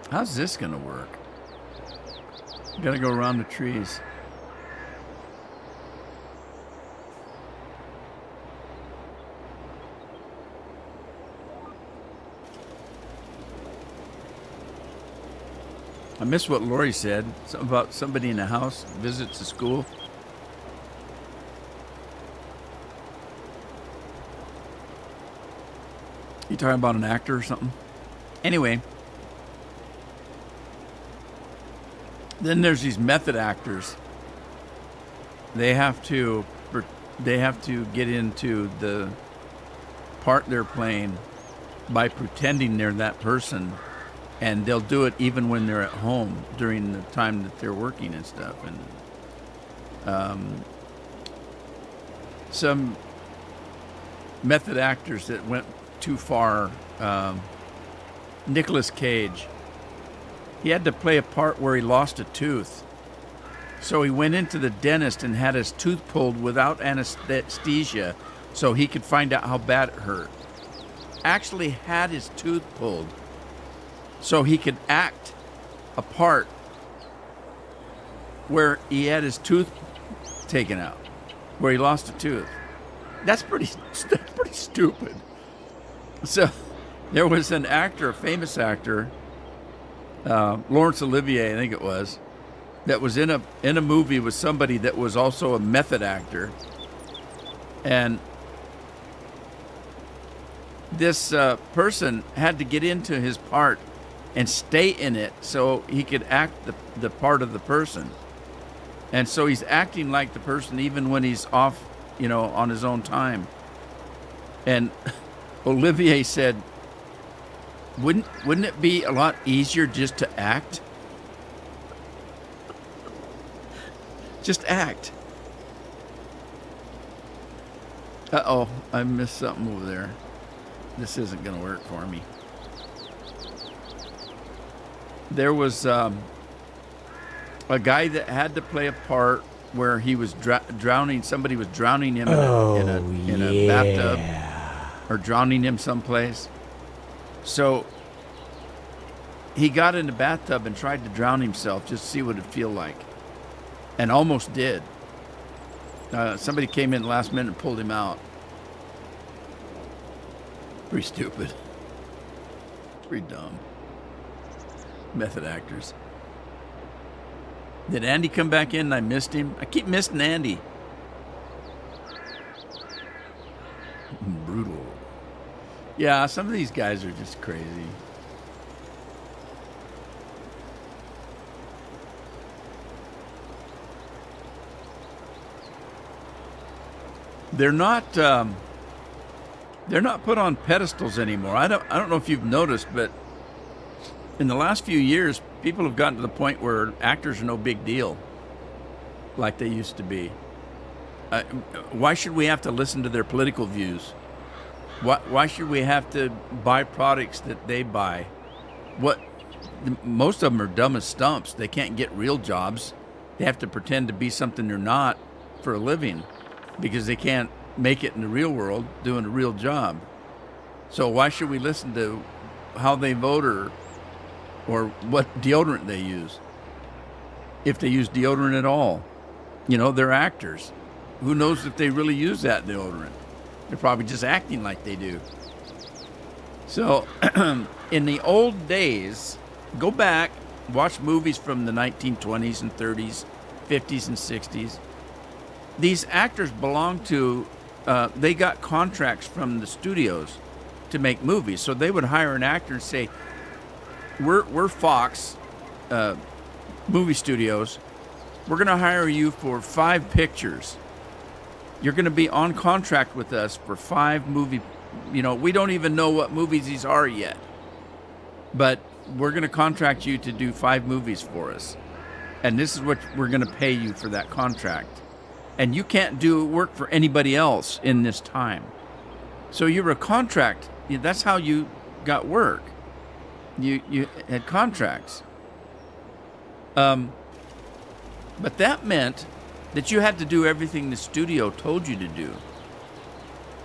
How's this going to work? Got to go around the trees. I missed what Lori said. Something about somebody in the house visits the school. You talking about an actor or something? Anyway, then there's these method actors. They have to get into the part they're playing by pretending they're that person. And they'll do it even when they're at home during the time that they're working and stuff. And some method actors that went too far. Nicolas Cage. He had to play a part where he lost a tooth. So he went into the dentist and had his tooth pulled without anesthesia so he could find out how bad it hurt. Actually had his tooth pulled so he could act a part where he had his tooth taken out, where he lost a tooth. That's pretty stupid. So there was an actor, a famous actor, Laurence Olivier, I think it was, that was in a movie with somebody that was also a method actor. And this person had to get into his part and stay in it so he could act the part of the person. And so he's acting like the person even when he's off, on his own time. And Olivier said, wouldn't it be a lot easier just to act? Just act. Uh-oh, I missed something over there. This isn't going to work for me. There was a guy that had to play a part where he was drowning. Somebody was drowning him in a bathtub or drowning him someplace. So he got in the bathtub and tried to drown himself just to see what it'd feel like, and almost did. Somebody came in last minute and pulled him out. Pretty stupid. Pretty dumb. Method actors. Did Andy come back in and I missed him? I keep missing Andy. Brutal. Yeah, some of these guys are just crazy. They're not put on pedestals anymore. I don't know if you've noticed, but in the last few years, people have gotten to the point where actors are no big deal like they used to be. Why should we have to listen to their political views? Why should we have to buy products that they buy? Most of them are dumb as stumps. They can't get real jobs. They have to pretend to be something they're not for a living because they can't make it in the real world doing a real job. So why should we listen to how they vote or or what deodorant they use. If they use deodorant at all. They're actors. Who knows if they really use that deodorant? They're probably just acting like they do. So, in the old days, go back, watch movies from the 1920s and 30s, 50s and 60s. These actors belonged to, they got contracts from the studios to make movies. So they would hire an actor and say, we're Fox movie studios. We're going to hire you for 5 pictures. You're going to be on contract with us for 5 movie. We don't even know what movies these are yet. But we're going to contract you to do 5 movies for us. And this is what we're going to pay you for that contract. And you can't do work for anybody else in this time. So you're a contract. That's how you got work. You had contracts. But that meant that you had to do everything the studio told you to do.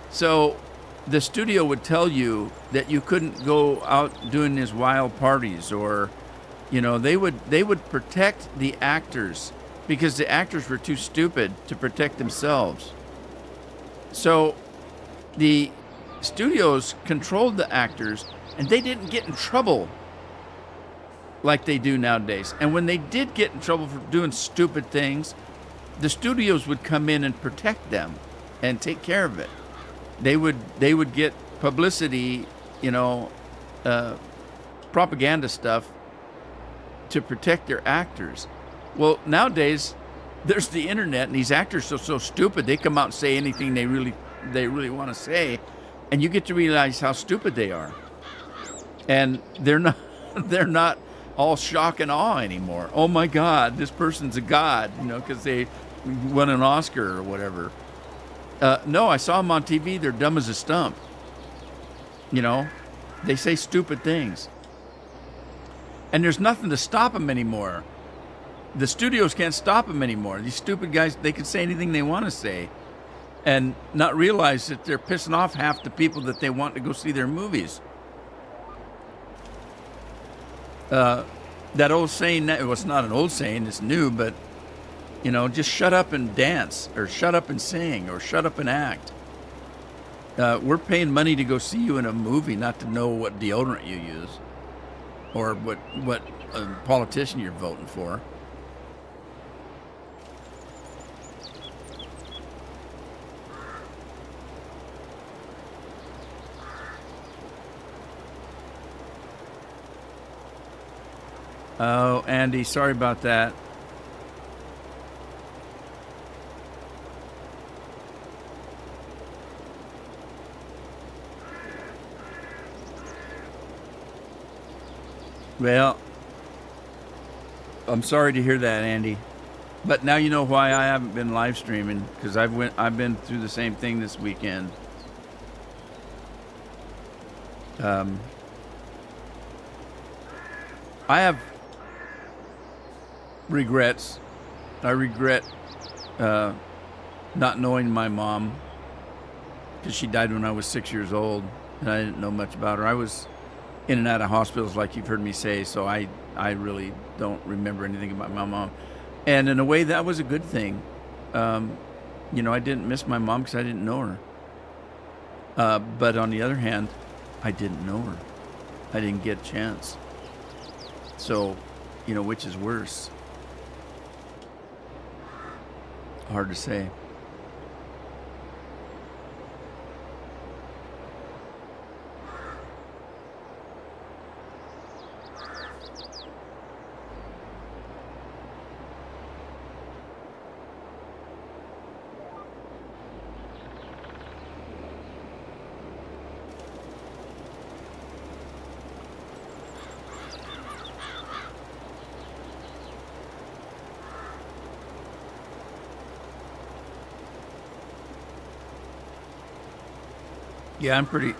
So the studio would tell you that you couldn't go out doing these wild parties, or, they would protect the actors because the actors were too stupid to protect themselves. So the studios controlled the actors, and they didn't get in trouble like they do nowadays. And when they did get in trouble for doing stupid things, the studios would come in and protect them and take care of it. They would get publicity, propaganda stuff to protect their actors. Well, nowadays there's the internet, and these actors are so stupid they come out and say anything they really want to say, and you get to realize how stupid they are. And they're not all shock and awe anymore. Oh my God, this person's a god, because they won an Oscar or whatever. No, I saw them on TV. They're dumb as a stump. They say stupid things. And there's nothing to stop them anymore. The studios can't stop them anymore. These stupid guys, they can say anything they want to say and not realize that they're pissing off half the people that they want to go see their movies. That old saying, it's not an old saying, it's new, but, just shut up and dance, or shut up and sing, or shut up and act. We're paying money to go see you in a movie, not to know what deodorant you use or what politician you're voting for. Oh, Andy, sorry about that. Well, I'm sorry to hear that, Andy. But now you know why I haven't been live streaming, because I've been through the same thing this weekend. I have regrets. I regret not knowing my mom, because she died when I was 6 years old, and I didn't know much about her. I was in and out of hospitals, like you've heard me say, so I really don't remember anything about my mom. And in a way, that was a good thing. I didn't miss my mom because I didn't know her. But on the other hand, I didn't know her. I didn't get a chance. So, which is worse? Hard to say. Yeah, I'm pretty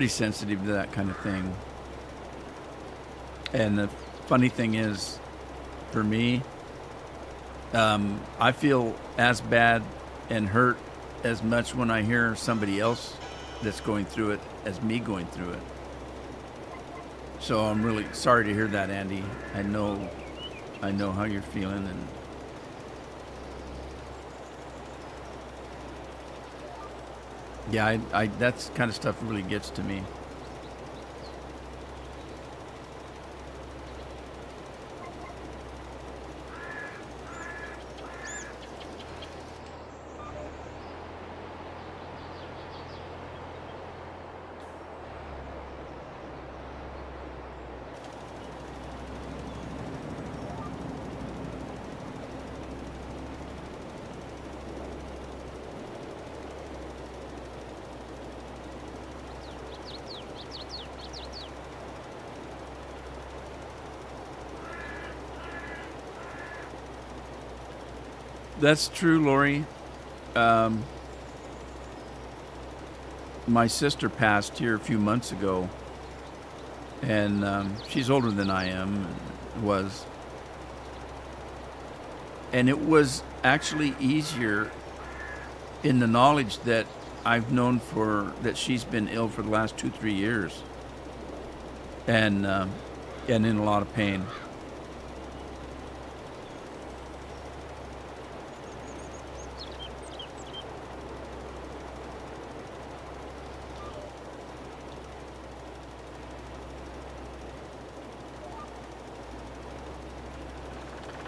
sensitive to that kind of thing. And the funny thing is, for me, I feel as bad and hurt as much when I hear somebody else that's going through it as me going through it. So I'm really sorry to hear that, Andy. I know how you're feeling, and yeah, I that's kind of stuff really gets to me. That's true, Lori. Um, my sister passed here a few months ago, and she's older than I am, was, and it was actually easier in the knowledge that I've known for that she's been ill for the last 2-3 years, and in a lot of pain.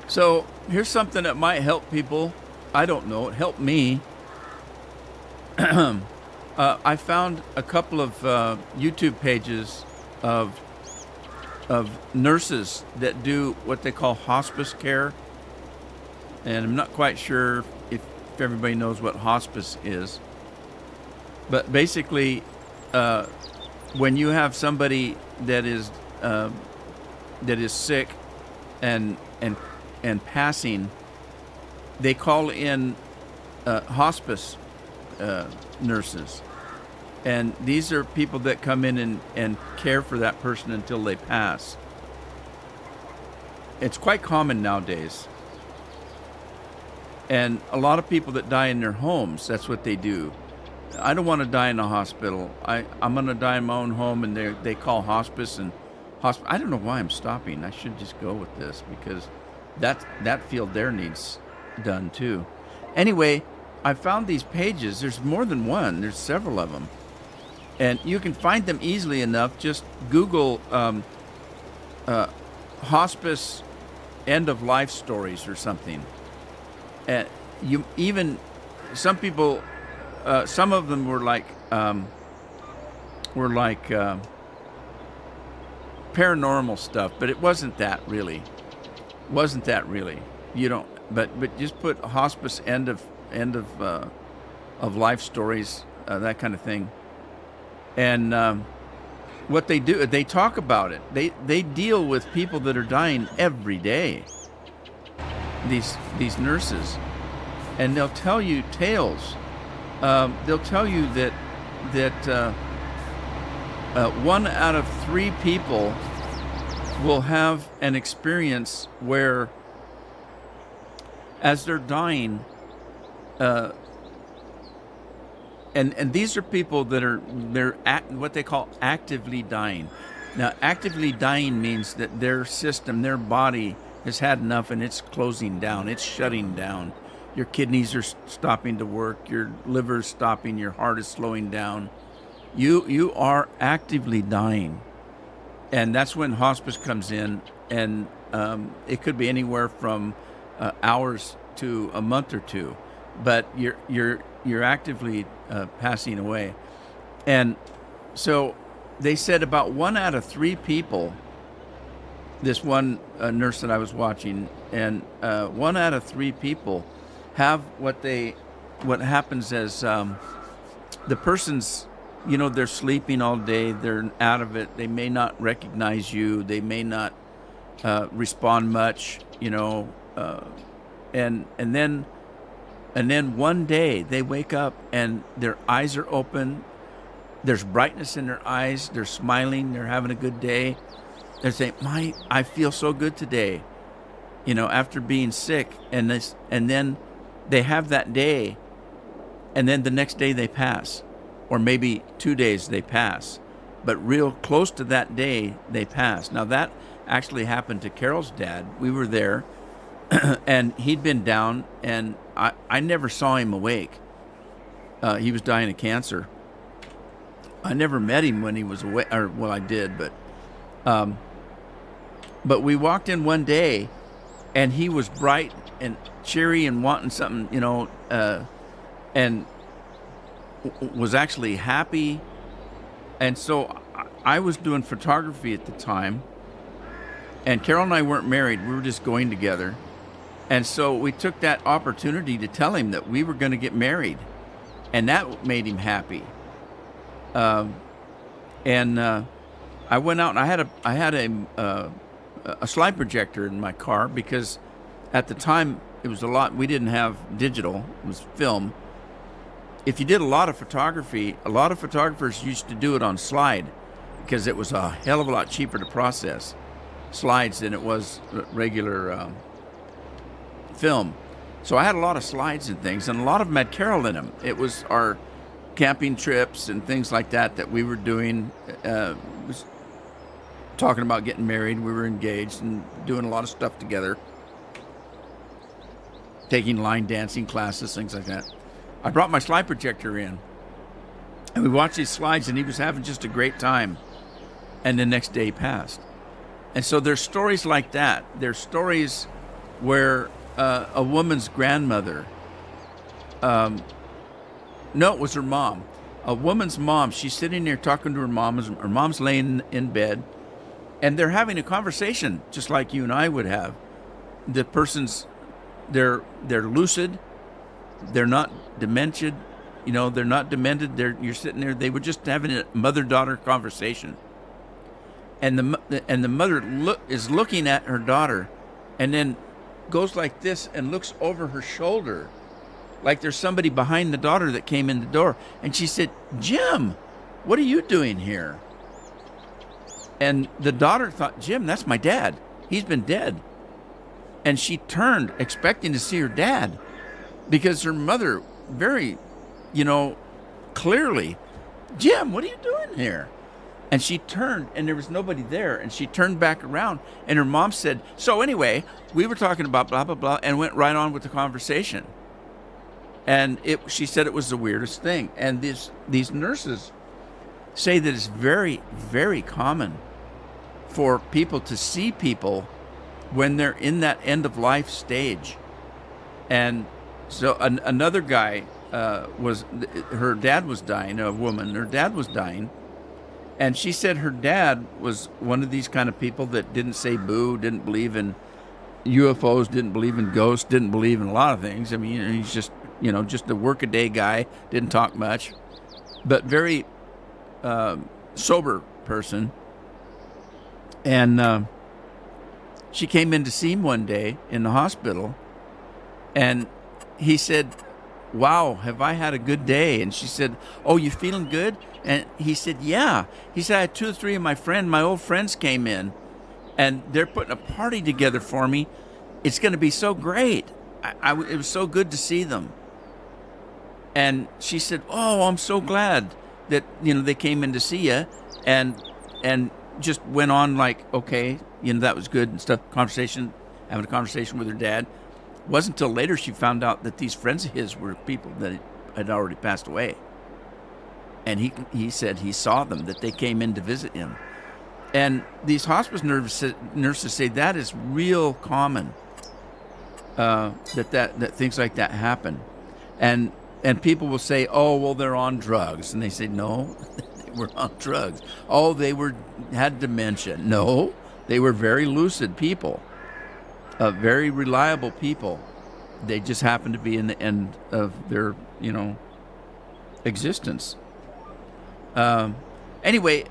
So here's something that might help people. I don't know. It helped me. I found a couple of YouTube pages of nurses that do what they call hospice care, and I'm not quite sure if everybody knows what hospice is. But basically, when you have somebody that is sick and passing, they call in hospice nurses, and these are people that come in and care for that person until they pass. It's quite common nowadays, and a lot of people that die in their homes, that's what they do. I don't want to die in a hospital. I'm going to die in my own home, and they call hospice and hospice. I don't know why I'm stopping. I should just go with this because that field there needs done too. Anyway, I found these pages. There's more than one. There's several of them, and you can find them easily enough. Just Google hospice end of life stories or something. And you even some people, some of them were like paranormal stuff, but it wasn't that really. You don't. But just put hospice end of life stories, that kind of thing. And what they do, they talk about it. They deal with people that are dying every day. These nurses, and they'll tell you tales. They'll tell you that 1 out of 3 people will have an experience where, as they're dying, and these are people that what they call actively dying. Now, actively dying means that their system, their body, has had enough and it's closing down. It's shutting down. Your kidneys are stopping to work. Your liver's stopping. Your heart is slowing down. You are actively dying. And that's when hospice comes in, and it could be anywhere from hours to a month or two, but you're actively passing away. And so they said about 1 out of 3 people. This one nurse that I was watching, and 1 out of 3 people have what happens as the person's. They're sleeping all day. They're out of it. They may not recognize you. They may not respond much. And then one day they wake up and their eyes are open. There's brightness in their eyes. They're smiling. They're having a good day. They're saying, I feel so good today. After being sick, and then they have that day, and then the next day they pass. Or maybe 2 days they pass. but real close to that day, they passed. Now, that actually happened to Carol's dad. We were there, and he'd been down, and I never saw him awake. He was dying of cancer. I never met him when he was awake, or, well, I did, but we walked in one day, and he was bright and cheery and wanting something, and was actually happy. And so I was doing photography at the time, and Carol and I weren't married. We were just going together. And so we took that opportunity to tell him that we were going to get married, and that made him happy. I went out and I had a slide projector in my car, because at the time it was we didn't have digital, it was film. If you did a lot of photography, a lot of photographers used to do it on slide, because it was a hell of a lot cheaper to process slides than it was regular film. So I had a lot of slides and things, and a lot of them had Carol in them. It was our camping trips and things like that we were doing. Was talking about getting married. We were engaged and doing a lot of stuff together, taking line dancing classes, things like that. I brought my slide projector in, and we watched these slides, and he was having just a great time. And the next day passed. And so there's stories like that. There's stories where a woman's grandmother, no, it was her mom. A woman's mom, she's sitting there talking to her mom. Her mom's laying in bed, and they're having a conversation just like you and I would have. The person's, they're lucid. They're not demented. They're not demented. You're sitting there. They were just having a mother-daughter conversation. And the mother is looking at her daughter, and then goes like this and looks over her shoulder, like there's somebody behind the daughter that came in the door. And she said, "Jim, what are you doing here?" And the daughter thought, "Jim, that's my dad. He's been dead." And she turned, expecting to see her dad, because her mother very, clearly, "Jim, what are you doing here?" And she turned, and there was nobody there. And she turned back around, and her mom said, "So anyway, we were talking about blah, blah, blah," and went right on with the conversation. And she said it was the weirdest thing. And these nurses say that it's very, very common for people to see people when they're in that end-of-life stage. And so another guy her dad was dying, a woman, her dad was dying. And she said her dad was one of these kind of people that didn't say boo, didn't believe in UFOs, didn't believe in ghosts, didn't believe in a lot of things. I mean, he's just, just a workaday guy, didn't talk much, but very sober person. And she came in to see him one day in the hospital, and he said, "Wow, have I had a good day?" And she said, "Oh, you feeling good?" And he said, "Yeah." He said, "I had 2 or 3 of my old friends came in, and they're putting a party together for me. It's going to be so great. It was so good to see them." And she said, "Oh, I'm so glad that, they came in to see you," and just went on like, okay, that was good and stuff. Having a conversation with her dad. It wasn't until later she found out that these friends of his were people that had already passed away. And he said he saw them, that they came in to visit him. And these hospice nurses say that is real common, that things like that happen. And people will say, "Oh, well, they're on drugs." And they say, "No, they were on drugs." "Oh, they had dementia." No, they were very lucid people, very reliable people. They just happened to be in the end of their, existence. Anyway,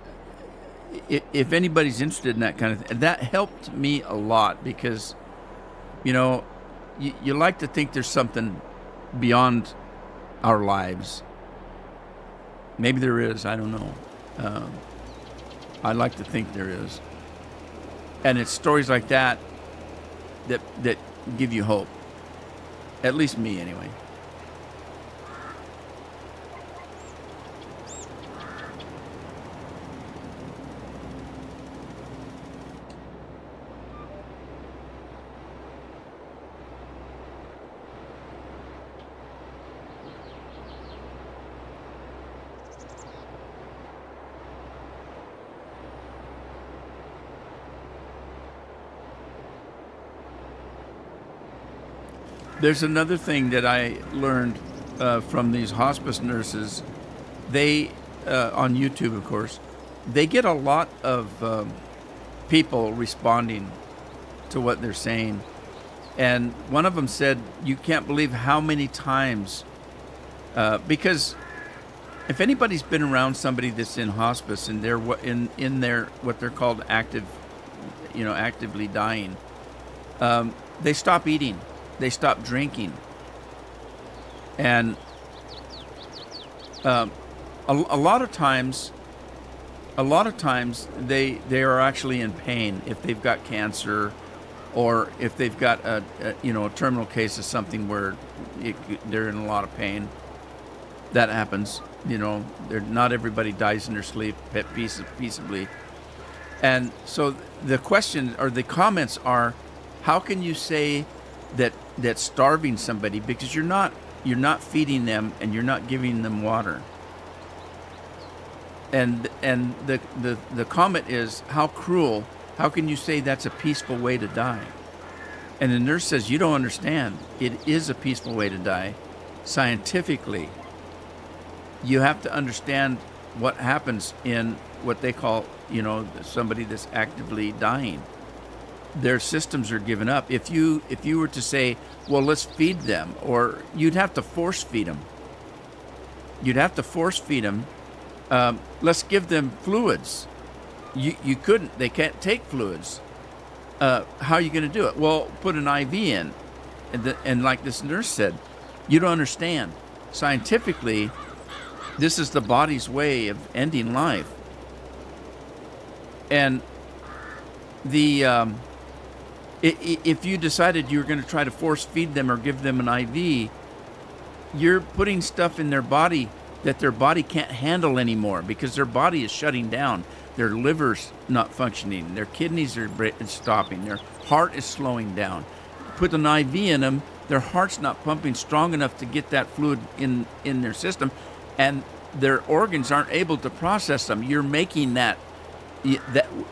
if anybody's interested in that kind of thing, that helped me a lot, because, you like to think there's something beyond our lives. Maybe there is, I don't know. I like to think there is. And it's stories like that give you hope. At least me, anyway. There's another thing that I learned from these hospice nurses. They, on YouTube, of course, they get a lot of people responding to what they're saying. And one of them said, you can't believe how many times, because if anybody's been around somebody that's in hospice and they're in their what they're called actively dying, they stop eating, they stop drinking, and a lot of times they are actually in pain if they've got cancer, or if they've got a terminal case of something where they're in a lot of pain. That happens. Not everybody dies in their sleep peaceably. And so the question or the comments are, how can you say that starving somebody, because you're not feeding them and you're not giving them water. And the comment is, how cruel. How can you say that's a peaceful way to die? And the nurse says, you don't understand. It is a peaceful way to die. Scientifically, you have to understand what happens in what they call, somebody that's actively dying. Their systems are given up. If you were to say, well, let's feed them, or you'd have to force feed them. Let's give them fluids. You couldn't. They can't take fluids. How are you going to do it? Well, put an IV in. And like this nurse said, you don't understand. Scientifically, this is the body's way of ending life. And if you decided you were going to try to force feed them or give them an IV, you're putting stuff in their body that their body can't handle anymore, because their body is shutting down. Their liver's not functioning. Their kidneys are stopping. Their heart is slowing down. Put an IV in them, their heart's not pumping strong enough to get that fluid in their system, and their organs aren't able to process them. You're making that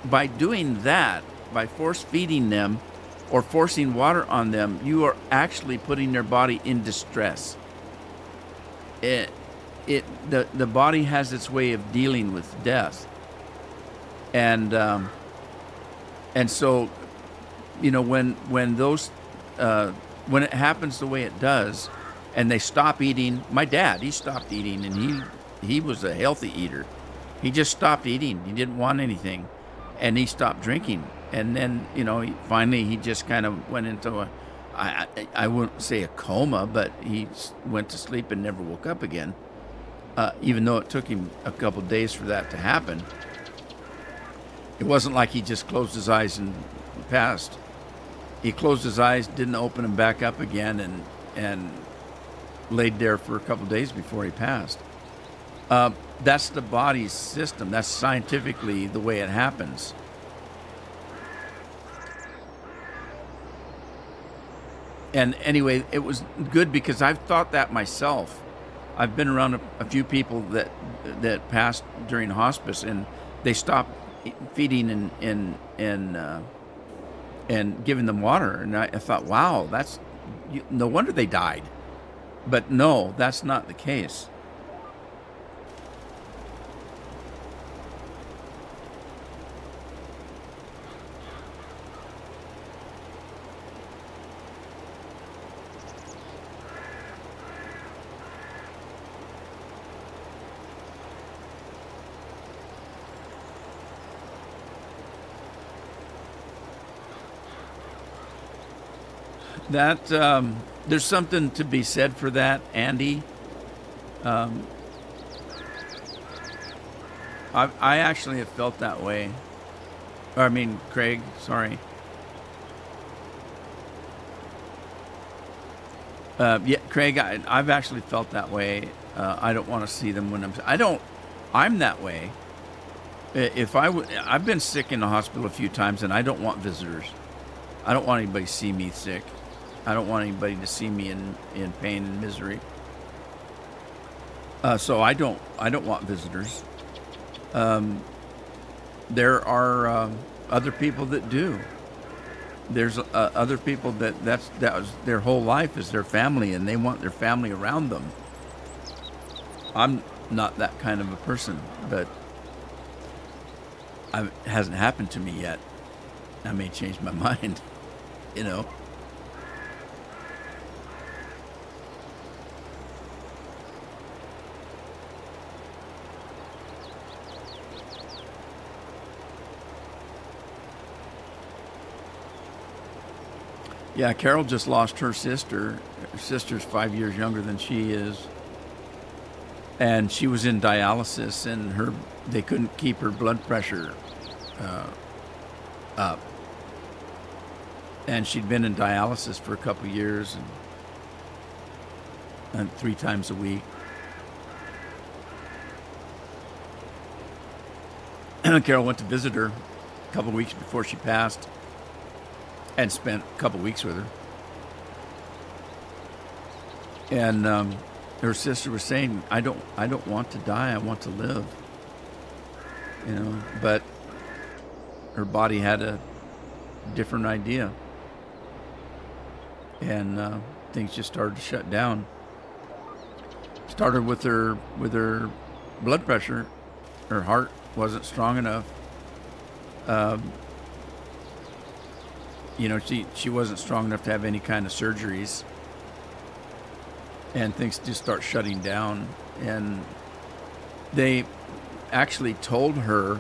by doing that, by force feeding them or forcing water on them, you are actually putting their body in distress. The body has its way of dealing with death. And so, when it happens the way it does, and they stop eating. My dad, he stopped eating, and he was a healthy eater. He just stopped eating. He didn't want anything, and he stopped drinking. And then, finally he just kind of went into I wouldn't say a coma, but he went to sleep and never woke up again. Even though it took him a couple of days for that to happen. It wasn't like he just closed his eyes and passed. He closed his eyes, didn't open them back up again, and laid there for a couple of days before he passed. That's the body's system. That's scientifically the way it happens. And anyway, it was good because I've thought that myself. I've been around a few people that passed during hospice, and they stopped feeding and giving them water. And I thought, wow, no wonder they died. But no, that's not the case. That there's something to be said for that, Andy. I actually have felt that way. Craig, sorry. Yeah, Craig, I've actually felt that way. I don't want to see them when I'm that way. I've been sick in the hospital a few times, and I don't want visitors. I don't want anybody to see me sick. I don't want anybody to see me in pain and misery. So I don't want visitors. There are other people that do. there's other people that was their whole life is their family, and they want their family around them. I'm not that kind of a person, but it hasn't happened to me yet. I may change my mind, you know. Yeah, Carol just lost her sister. Her sister's 5 years younger than she is. And she was in dialysis, and they couldn't keep her blood pressure up. And she'd been in dialysis for a couple of years, and 3 times a week. Carol went to visit her a couple of weeks before she passed, and spent a couple of weeks with her. And her sister was saying, "I don't want to die. I want to live." You know, but her body had a different idea, and things just started to shut down. Started with her blood pressure. Her heart wasn't strong enough. You know, she wasn't strong enough to have any kind of surgeries, and things just start shutting down. And they actually told her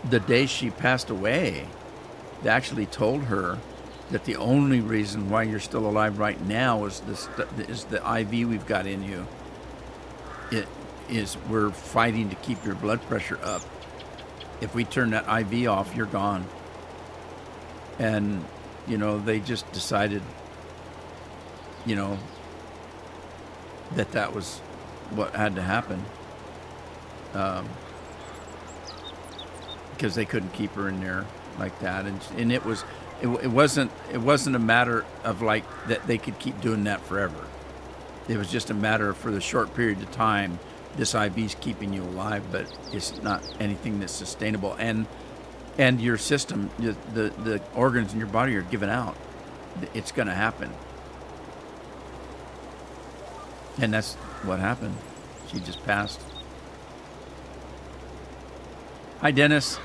the day she passed away, they actually told her that the only reason why you're still alive right now is the IV we've got in you. It is, we're fighting to keep your blood pressure up. If we turn that IV off, you're gone. And, you know, they just decided, you know, that was what had to happen. Because they couldn't keep her in there like that. And it wasn't a matter of like that they could keep doing that forever. It was just a matter of, for the short period of time, this IV's keeping you alive, but it's not anything that's sustainable. And your system, the organs in your body are giving out. It's going to happen. And that's what happened. She just passed. Hi, Dennis.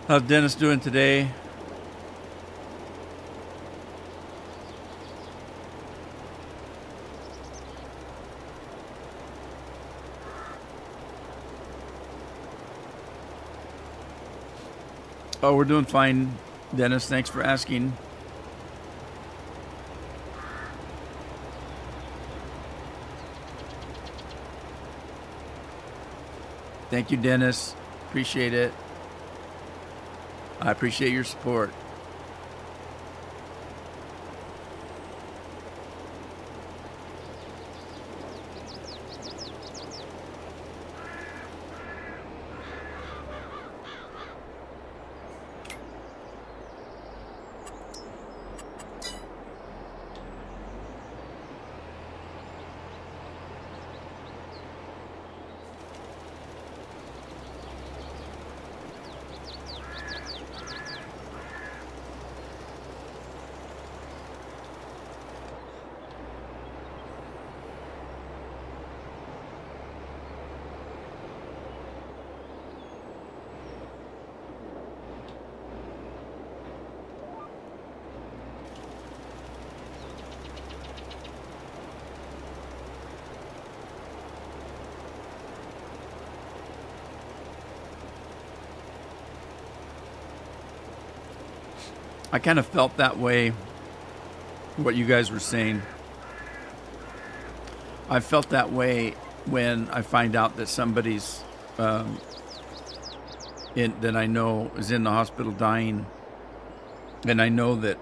How's Dennis doing today? Oh, we're doing fine, Dennis. Thanks for asking. Thank you, Dennis. Appreciate it. I appreciate your support. I kind of felt that way, what you guys were saying. I felt that way when I find out that somebody's that I know is in the hospital dying, and I know that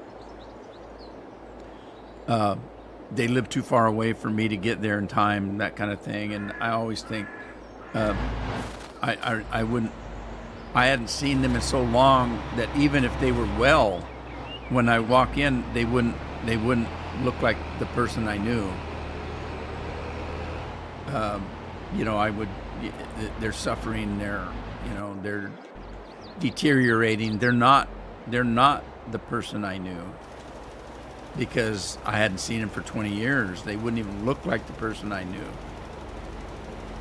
they live too far away for me to get there in time, that kind of thing. And I always think I wouldn't I hadn't seen them in so long that even if they were well, when I walk in, they wouldn't look like the person I knew. I would. They're suffering. They're deteriorating. They're not the person I knew, because I hadn't seen them for 20 years. They wouldn't even look like the person I knew.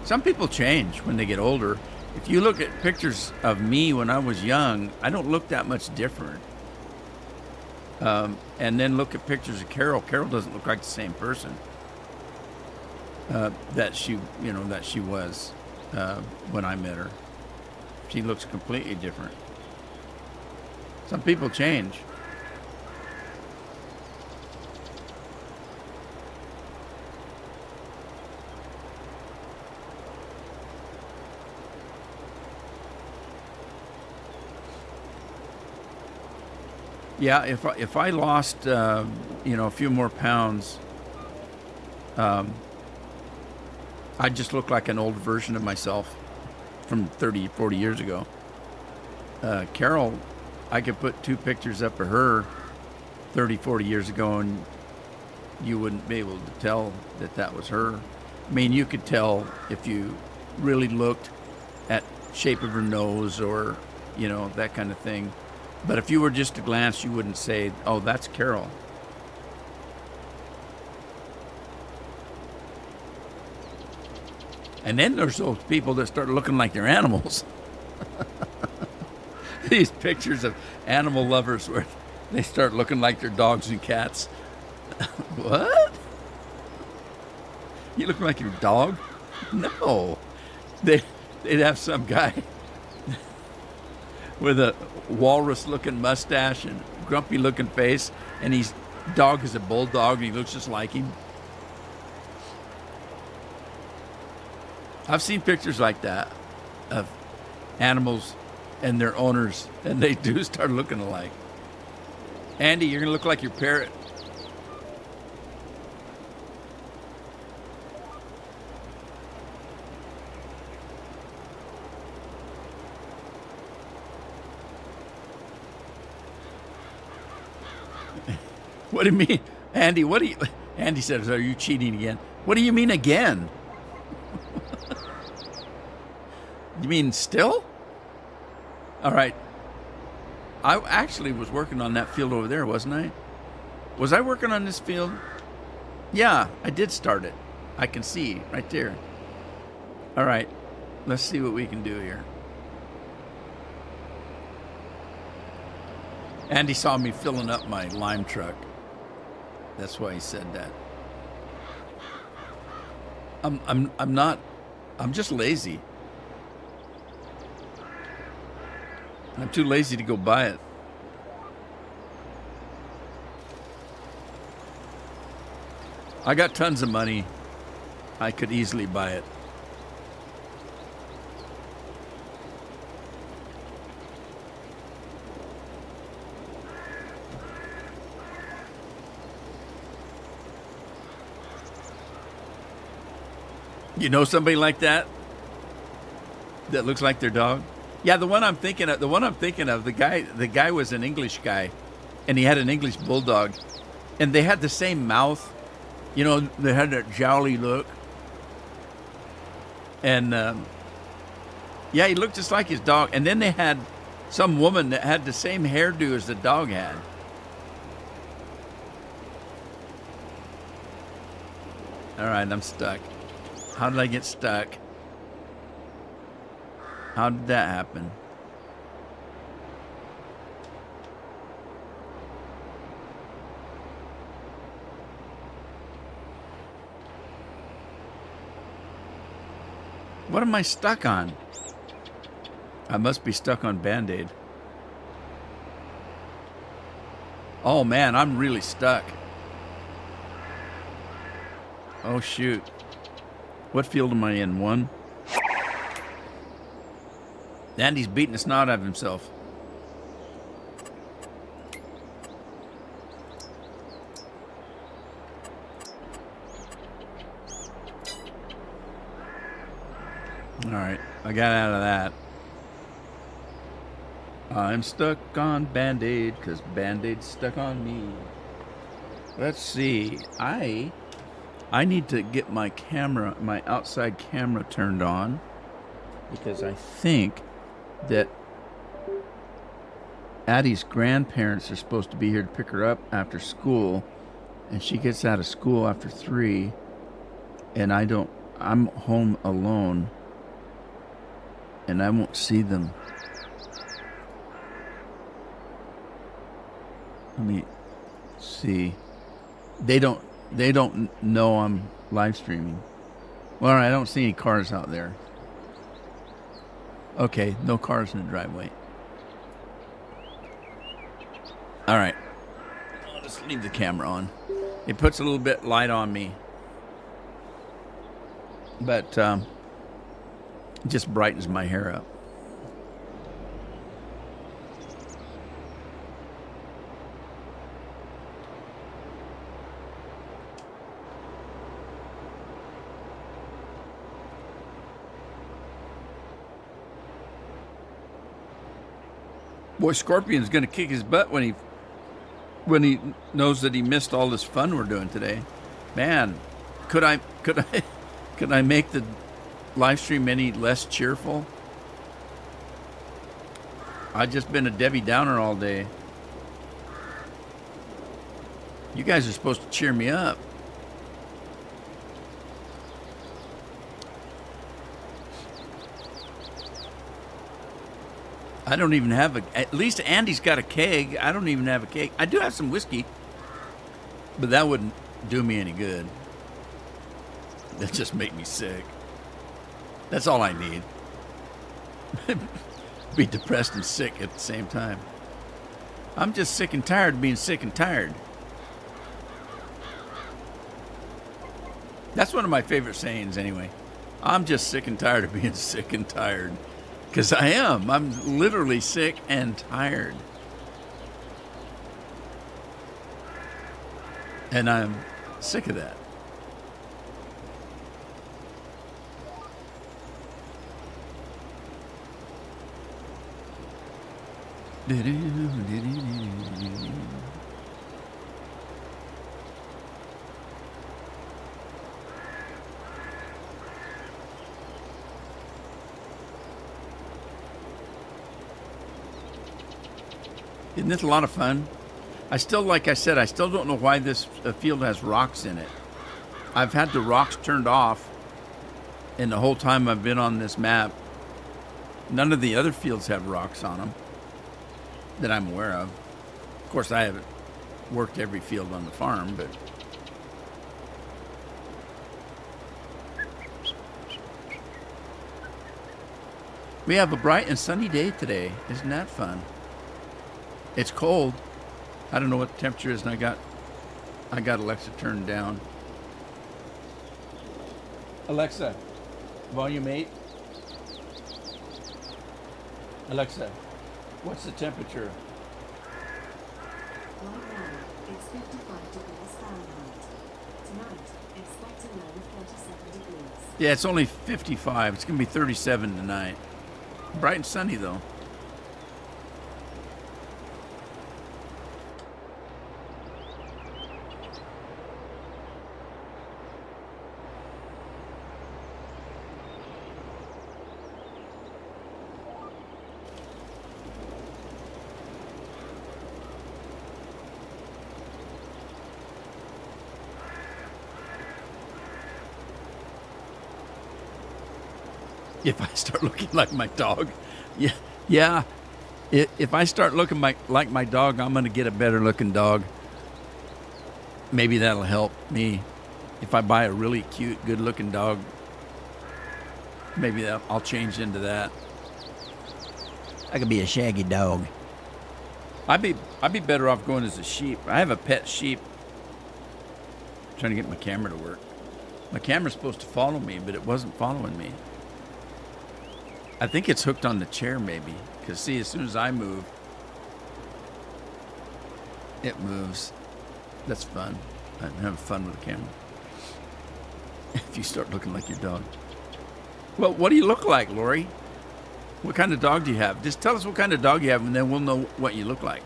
Some people change when they get older. If you look at pictures of me when I was young, I don't look that much different. And then look at pictures of Carol. Carol doesn't look like the same person that she was when I met her. She looks completely different. Some people change. Yeah, if I lost a few more pounds, I'd just look like an old version of myself from 30, 40 years ago. Carol, I could put 2 pictures up of her 30, 40 years ago, and you wouldn't be able to tell that was her. I mean, you could tell if you really looked at shape of her nose or, that kind of thing. But if you were just to glance, you wouldn't say, oh, that's Carol. And then there's those people that start looking like they're animals. These pictures of animal lovers where they start looking like they're dogs and cats. What? You look like your dog? No. They'd have some guy with a walrus-looking mustache and grumpy-looking face, and his dog is a bulldog, and he looks just like him. I've seen pictures like that of animals and their owners, and they do start looking alike. Andy, you're going to look like your parrot. What do you mean? Andy, Andy says, are you cheating again? What do you mean again? You mean still? All right. I actually was working on that field over there, wasn't I? Was I working on this field? Yeah, I did start it. I can see right there. All right. Let's see what we can do here. Andy saw me filling up my lime truck. That's why he said that. I'm not. I'm just lazy. I'm too lazy to go buy it. I got tons of money. I could easily buy it. You know somebody like that? That looks like their dog? Yeah, the one I'm thinking of, the guy was an English guy, and he had an English bulldog, and they had the same mouth. They had that jowly look. And yeah, he looked just like his dog. And then they had some woman that had the same hairdo as the dog had. All right, I'm stuck. How did I get stuck? How did that happen? What am I stuck on? I must be stuck on Band-Aid. Oh man, I'm really stuck. Oh shoot. What field am I in? 1? Andy's beating the snot out of himself. All right, I got out of that. I'm stuck on Band-Aid because Band-Aid's stuck on me. Let's see. I need to get my camera, my outside camera turned on because I think that Addie's grandparents are supposed to be here to pick her up after school, and she gets out of school after 3, and I'm home alone, and I won't see them. Let me see. They don't know I'm live streaming. Well, I don't see any cars out there. Okay, no cars in the driveway. All right. I'll just leave the camera on. It puts a little bit light on me. But it just brightens my hair up. Boy, Scorpion's going to kick his butt when he knows that he missed all this fun we're doing today. Man, could I make the live stream any less cheerful? I've just been a Debbie Downer all day. You guys are supposed to cheer me up. I don't even have at least Andy's got a keg. I don't even have a keg. I do have some whiskey, but that wouldn't do me any good. That just make me sick. That's all I need. Be depressed and sick at the same time. I'm just sick and tired of being sick and tired. That's one of my favorite sayings anyway. I'm just sick and tired of being sick and tired. Because I am. I'm literally sick and tired. And I'm sick of that. Isn't this a lot of fun? Like I said, I still don't know why this field has rocks in it. I've had the rocks turned off, and the whole time I've been on this map, none of the other fields have rocks on them that I'm aware of. Of course, I haven't worked every field on the farm, but we have a bright and sunny day today. Isn't that fun? It's cold. I don't know what the temperature is, and I got Alexa turned down. Alexa, volume 8. Alexa, what's the temperature? Right now, it's 55 degrees Fahrenheit. Tonight, expect a low of 37 degrees. Yeah, it's only 55. It's going to be 37 tonight. Bright and sunny, though. If I start looking like my dog, yeah. If I start looking like my dog, I'm going to get a better looking dog. Maybe that'll help me. If I buy a really cute, good looking dog, maybe I'll change into that. I could be a shaggy dog. I'd be better off going as a sheep. I have a pet sheep. I'm trying to get my camera to work. My camera's supposed to follow me, but it wasn't following me. I think it's hooked on the chair, maybe. Because, see, as soon as I move, it moves. That's fun. I'm having fun with the camera. If you start looking like your dog. Well, what do you look like, Lori? What kind of dog do you have? Just tell us what kind of dog you have, and then we'll know what you look like.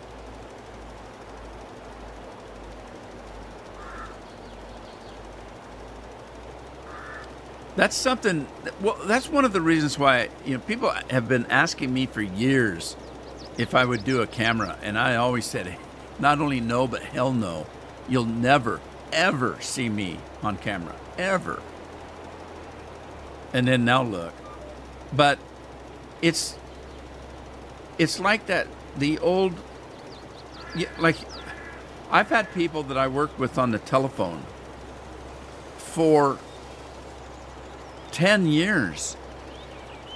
That's something. Well, that's one of the reasons why people have been asking me for years if I would do a camera, and I always said, not only no, but hell no. You'll never, ever see me on camera, ever. And then now look, but it's like that. The old, like, I've had people that I worked with on the telephone for 10 years,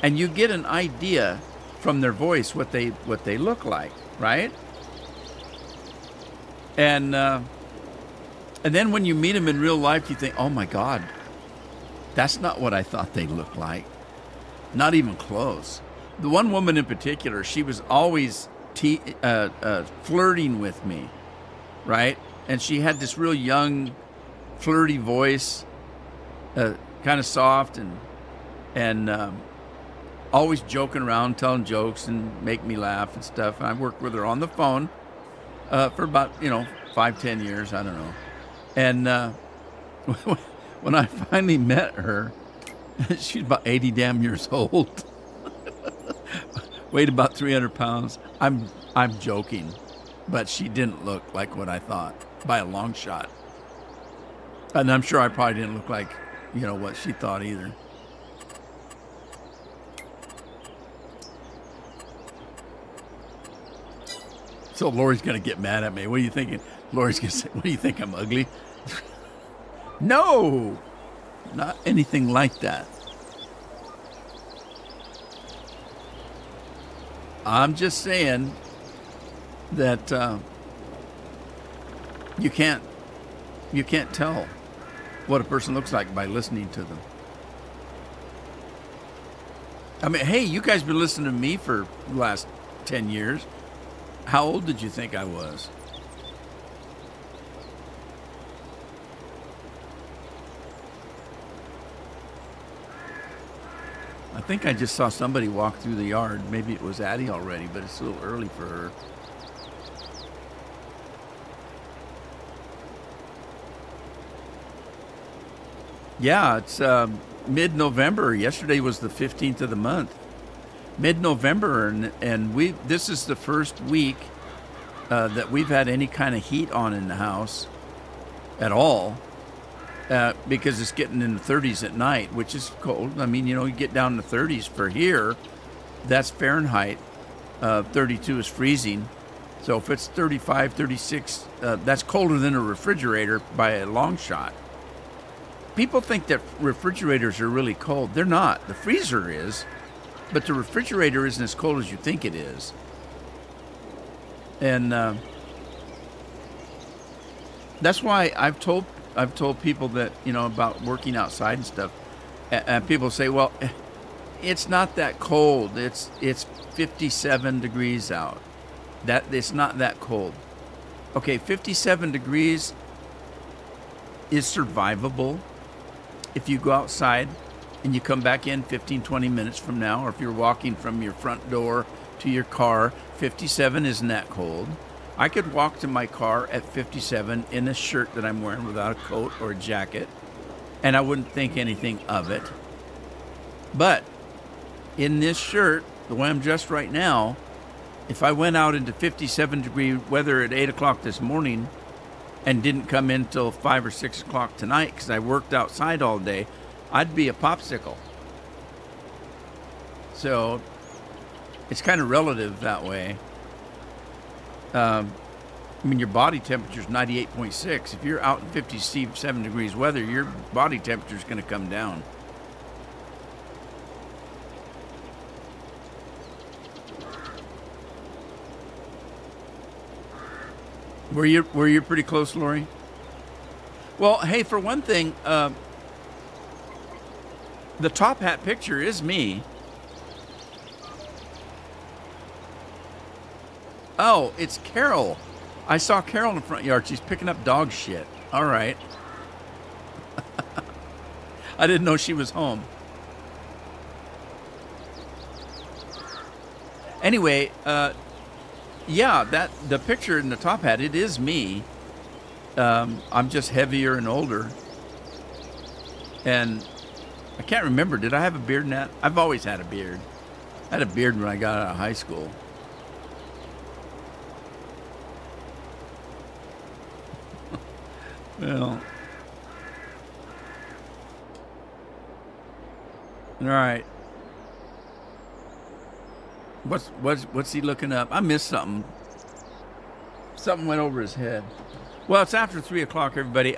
and you get an idea from their voice what they look like, right? And then when you meet them in real life, you think, oh my God, that's not what I thought they looked like. Not even close. The one woman in particular, she was always flirting with me, right? And she had this real young, flirty voice, kind of soft and always joking around, telling jokes and make me laugh and stuff. And I worked with her on the phone for about 5-10 years, I don't know. And when I finally met her, she's about 80 damn years old. Weighed about 300 pounds. I'm joking, but she didn't look like what I thought by a long shot. And I'm sure I probably didn't look like what she thought either. So Lori's gonna get mad at me. What are you thinking? Lori's gonna say, "What do you think? I'm ugly?" No, not anything like that. I'm just saying that you can't tell what a person looks like by listening to them. I mean, hey, you guys been listening to me for the last 10 years. How old did you think I was? I think I just saw somebody walk through the yard. Maybe it was Addie already, but it's a little early for her. Yeah, it's mid-November. Yesterday was the 15th of the month. Mid-November, and this is the first week that we've had any kind of heat on in the house at all, because it's getting in the 30s at night, which is cold. I mean, you get down in the 30s for here. That's Fahrenheit. 32 is freezing. So if it's 35, 36, that's colder than a refrigerator by a long shot. People think that refrigerators are really cold. They're not. The freezer is, but the refrigerator isn't as cold as you think it is. And that's why I've told people that about working outside and stuff, and people say, "Well, it's not that cold. It's 57 degrees out. That it's not that cold." Okay, 57 degrees is survivable if you go outside and you come back in 15, 20 minutes from now, or if you're walking from your front door to your car. 57 isn't that cold. I could walk to my car at 57 in a shirt that I'm wearing without a coat or a jacket, and I wouldn't think anything of it. But in this shirt, the way I'm dressed right now, if I went out into 57-degree weather at 8 o'clock this morning and didn't come in till 5 or 6 o'clock tonight because I worked outside all day, I'd be a popsicle. So it's kind of relative that way. I mean, your body temperature is 98.6. If you're out in 57 degrees weather, your body temperature is going to come down. Were you pretty close, Lori? Well, hey, for one thing, the top hat picture is me. Oh, it's Carol. I saw Carol in the front yard. She's picking up dog shit. All right. I didn't know she was home. Anyway, yeah, that the picture in the top hat, it is me. I'm just heavier and older. And I can't remember. Did I have a beard in that? I've always had a beard. I had a beard when I got out of high school. Well, all right. What's he looking up? I missed something. Something went over his head. Well, it's after 3:00, everybody.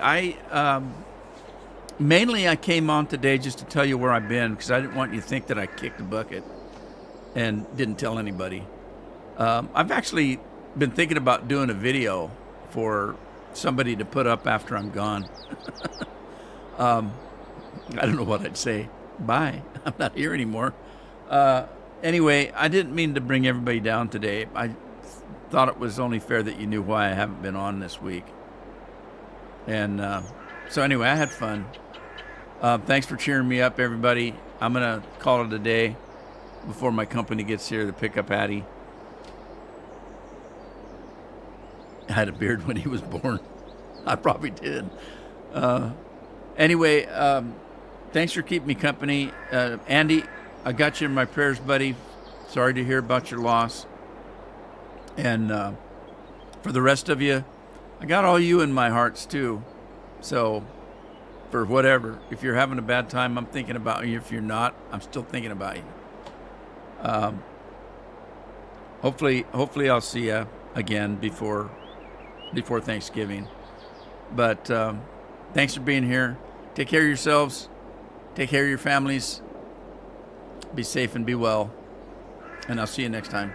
Mainly I came on today just to tell you where I've been because I didn't want you to think that I kicked the bucket and didn't tell anybody. I've actually been thinking about doing a video for somebody to put up after I'm gone. I don't know what I'd say. Bye. I'm not here anymore. Anyway, I didn't mean to bring everybody down today. I thought it was only fair that you knew why I haven't been on this week. And so anyway, I had fun. Thanks for cheering me up, everybody. I'm going to call it a day before my company gets here to pick up Addie. I had a beard when he was born. I probably did. Anyway, thanks for keeping me company. Andy, I got you in my prayers, buddy. Sorry to hear about your loss. And for the rest of you, I got all you in my hearts too. So for whatever, if you're having a bad time, I'm thinking about you. If you're not, I'm still thinking about you. Hopefully I'll see you again before Thanksgiving. But thanks for being here. Take care of yourselves. Take care of your families. Be safe and be well. And I'll see you next time.